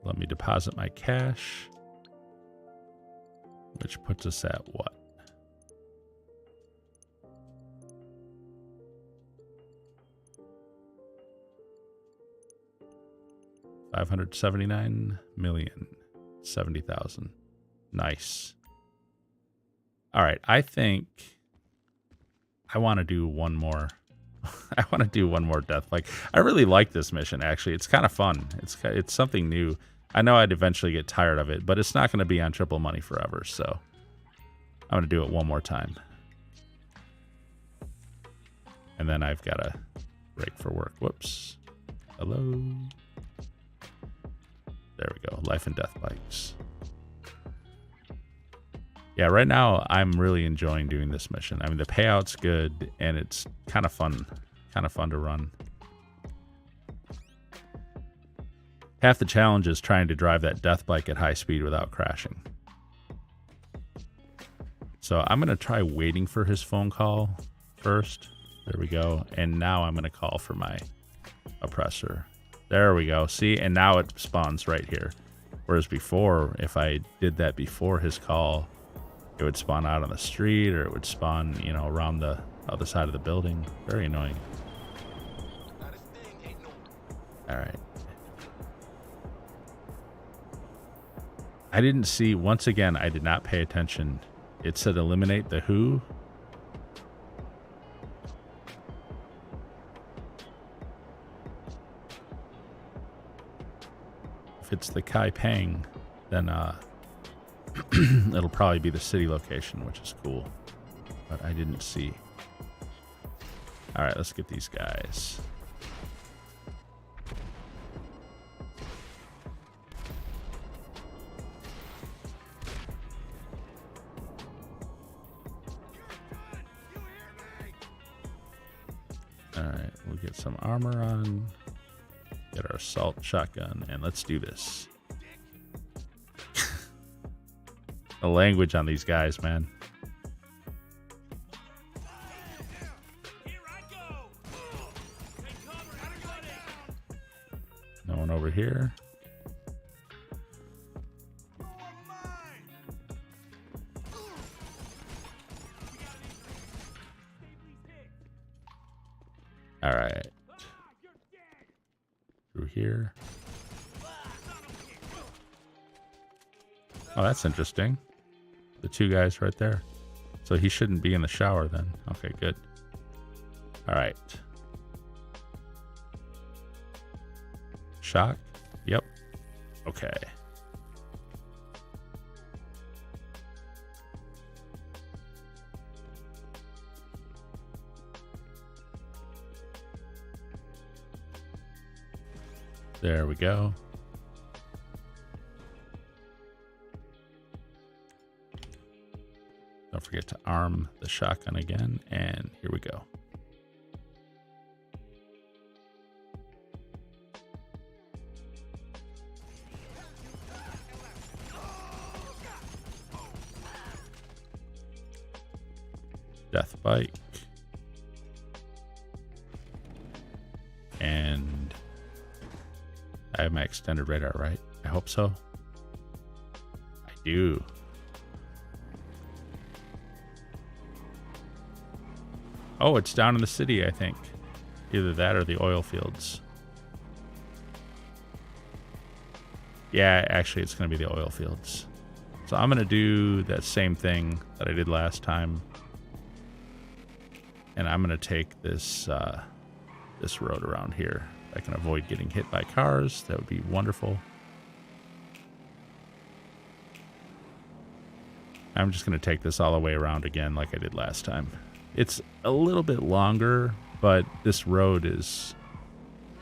Let me deposit my cash, which puts us at what? $579,070,000. Nice. All right, I think I want to do one more. I want to do one more death. Like, I really like this mission, actually. It's kind of fun. It's something new. I know I'd eventually get tired of it, but it's not going to be on triple money forever, so I'm going to do it one more time. And then I've got to break for work. Whoops. Hello. There we go. Life and death bikes. Yeah, right now I'm really enjoying doing this mission. I mean, the payout's good, and it's kind of fun. Kind of fun to run. Half the challenge is trying to drive that death bike at high speed without crashing. So I'm going to try waiting for his phone call first. There we go. And now I'm going to call for my oppressor. There we go. See, and now it spawns right here. Whereas before, if I did that before his call, it would spawn out on the street, or it would spawn, you know, around the other side of the building. Very annoying. All right. I didn't see, once again, I did not pay attention. It said eliminate the who. If it's the Kai Peng, then it'll probably be the city location, which is cool. But I didn't see. All right, let's get these guys. All right, we'll get some armor on. Get our assault shotgun, and let's do this. The language on these guys, man. No one over here. All right. Through here. Oh, that's interesting. The two guys right there. So he shouldn't be in the shower then. Okay, good. All right. Shock? Yep. Okay. There we go. Don't forget to arm the shotgun again, and here we go. Death bike. And I have my extended radar, right? I hope so. I do. Oh, it's down in the city, I think. Either that or the oil fields. Yeah, actually, it's going to be the oil fields. So I'm going to do that same thing that I did last time. And I'm going to take this this road around here. I can avoid getting hit by cars. That would be wonderful. I'm just going to take this all the way around again like I did last time. It's a little bit longer, but this road is,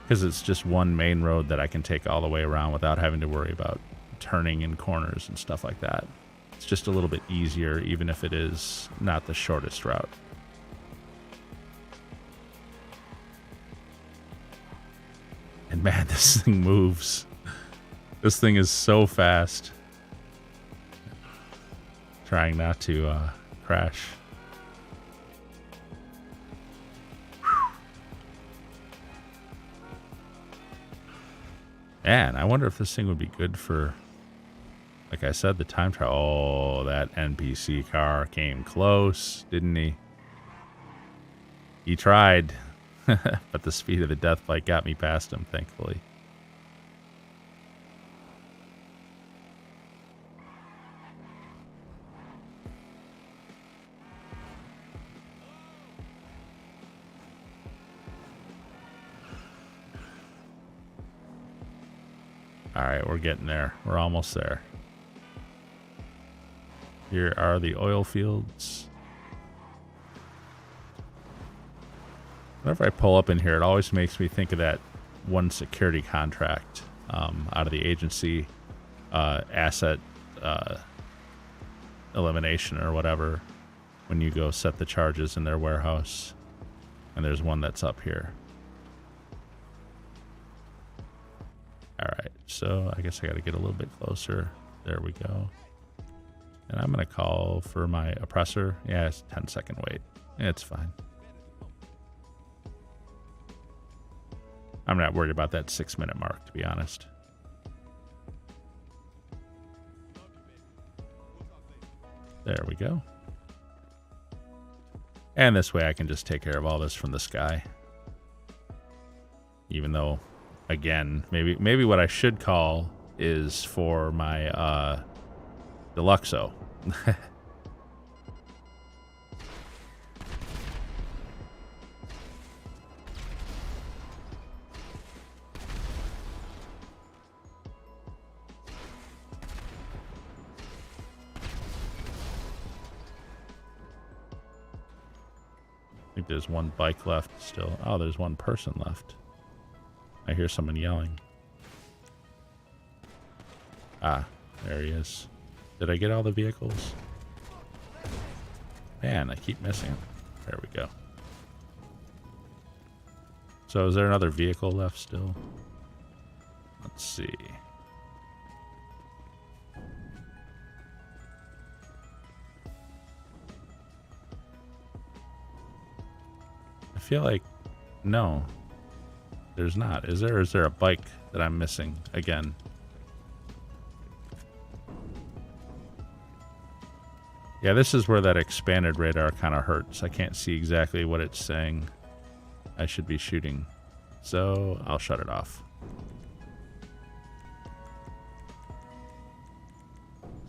because it's just one main road that I can take all the way around without having to worry about turning in corners and stuff like that. It's just a little bit easier, even if it is not the shortest route. And man, this thing moves. This thing is so fast. Trying not to crash. Man, I wonder if this thing would be good for, like I said, the time trial. Oh, that NPC car came close, didn't he? He tried, but the speed of the death bike got me past him, thankfully. All right, we're getting there. We're almost there. Here are the oil fields. Whenever I pull up in here, it always makes me think of that one security contract out of the agency, asset elimination or whatever, when you go set the charges in their warehouse. And there's one that's up here. All right, so I guess I got to get a little bit closer. There we go. And I'm going to call for my oppressor. Yeah, it's 10-second wait. It's fine. I'm not worried about that 6-minute mark, to be honest. There we go. And this way I can just take care of all this from the sky. Even though, again, maybe what I should call is for my Deluxo. I think there's one bike left still. Oh, there's one person left. I hear someone yelling. Ah, there he is. Did I get all the vehicles? Man, I keep missing them. There we go. So is there another vehicle left still? Let's see. I feel like no, there's not. Is there? Or is there a bike that I'm missing again? Yeah, this is where that expanded radar kind of hurts. I can't see exactly what it's saying I should be shooting, so I'll shut it off.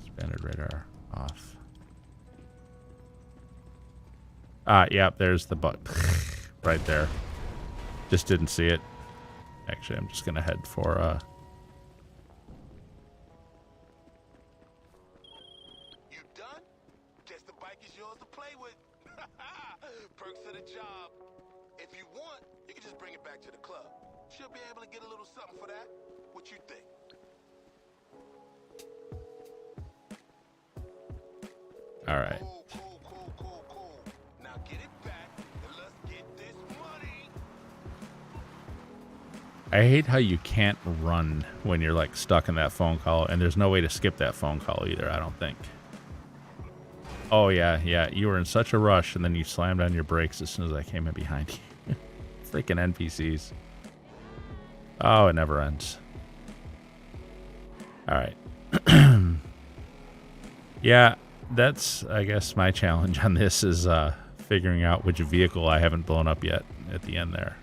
Expanded radar off. Ah, yeah, there's the bug. Right there. Just didn't see it. Actually, I'm just gonna head for You done? Guess the bike is yours to play with. Perks of the job. If you want, you can just bring it back to the club. She'll be able to get a little something for that. What you think? all right. Cool. Now get it back and let's get this money. I hate how you can't run when you're like stuck in that phone call, and there's no way to skip that phone call either, I don't think. Oh yeah, you were in such a rush and then you slammed on your brakes as soon as I came in behind you. Freaking NPCs. Oh, it never ends. All right. Yeah, that's, I guess, my challenge on this is figuring out which vehicle I haven't blown up yet at the end there.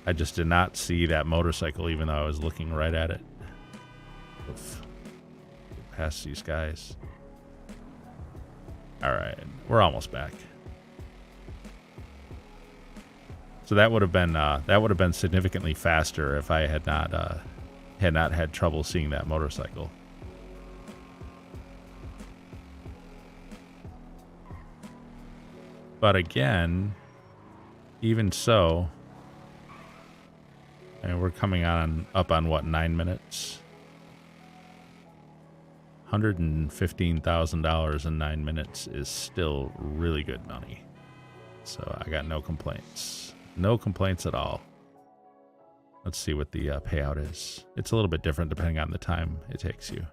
I just did not see that motorcycle even though I was looking right at it. Oof. Get past these guys. All right, we're almost back. So that would have been significantly faster if I had not had trouble seeing that motorcycle. But again, even so, and we're coming up on what, 9 minutes? $115,000 in 9 minutes is still really good money. So I got no complaints. No complaints at all. Let's see what the payout is. It's a little bit different depending on the time it takes you.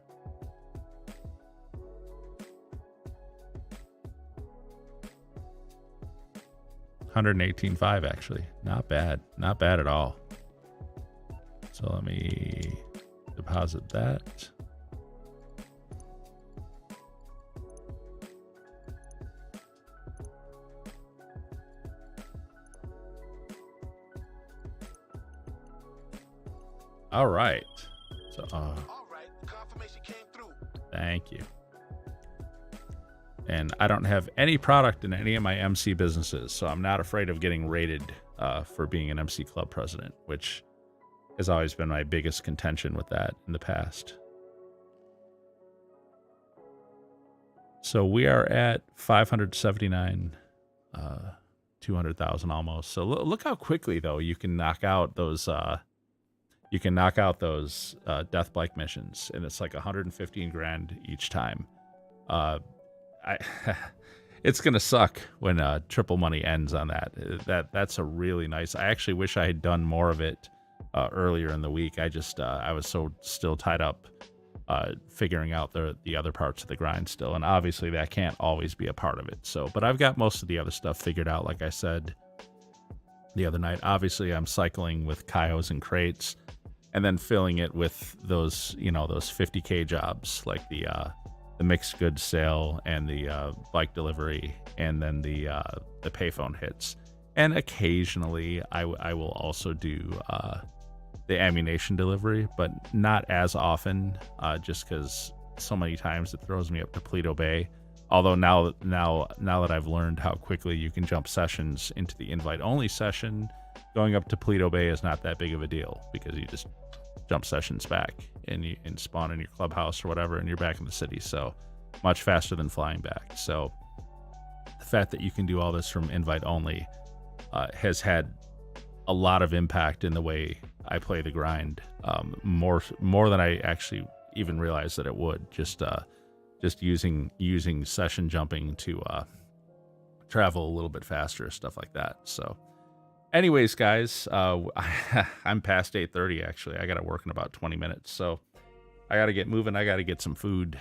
$118,500 actually. Not bad. Not bad at all. So let me deposit that. All right. So, All right, confirmation came through. thank you. And I don't have any product in any of my MC businesses, so I'm not afraid of getting rated for being an MC club president, which has always been my biggest contention with that in the past. So we are at 579, 200,000 almost. So look how quickly though you can knock out those. You can knock out those death bike missions, and it's like 115 grand each time. It's gonna suck when triple money ends on that. That's a really nice. I actually wish I had done more of it earlier in the week. I was so still tied up figuring out the other parts of the grind still, and obviously that can't always be a part of it. So, but I've got most of the other stuff figured out, like I said the other night. Obviously, I'm cycling with Cayos and crates, and then filling it with those, those 50K jobs, like the mixed goods sale and the bike delivery, and then the payphone hits. And occasionally, I will also do the ammunition delivery, but not as often, just because so many times it throws me up to Paleto Bay. Although now that I've learned how quickly you can jump sessions into the invite-only session, going up to Paleto Bay is not that big of a deal, because you just jump sessions back and spawn in your clubhouse or whatever, and you're back in the city. So much faster than flying back. So the fact that you can do all this from invite-only has had a lot of impact in the way I play the grind, more than I actually even realized that it would. Just using session jumping to travel a little bit faster, stuff like that. So anyways, guys, I'm past 8:30 actually. I got to work in about 20 minutes, so I got to get moving. I got to get some food,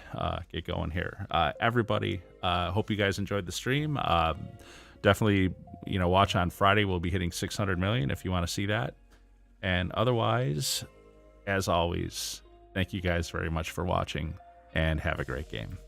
get going here. Everybody, hope you guys enjoyed the stream. Definitely, watch on Friday. We'll be hitting 600 million if you want to see that. And otherwise, as always, thank you guys very much for watching, and have a great game.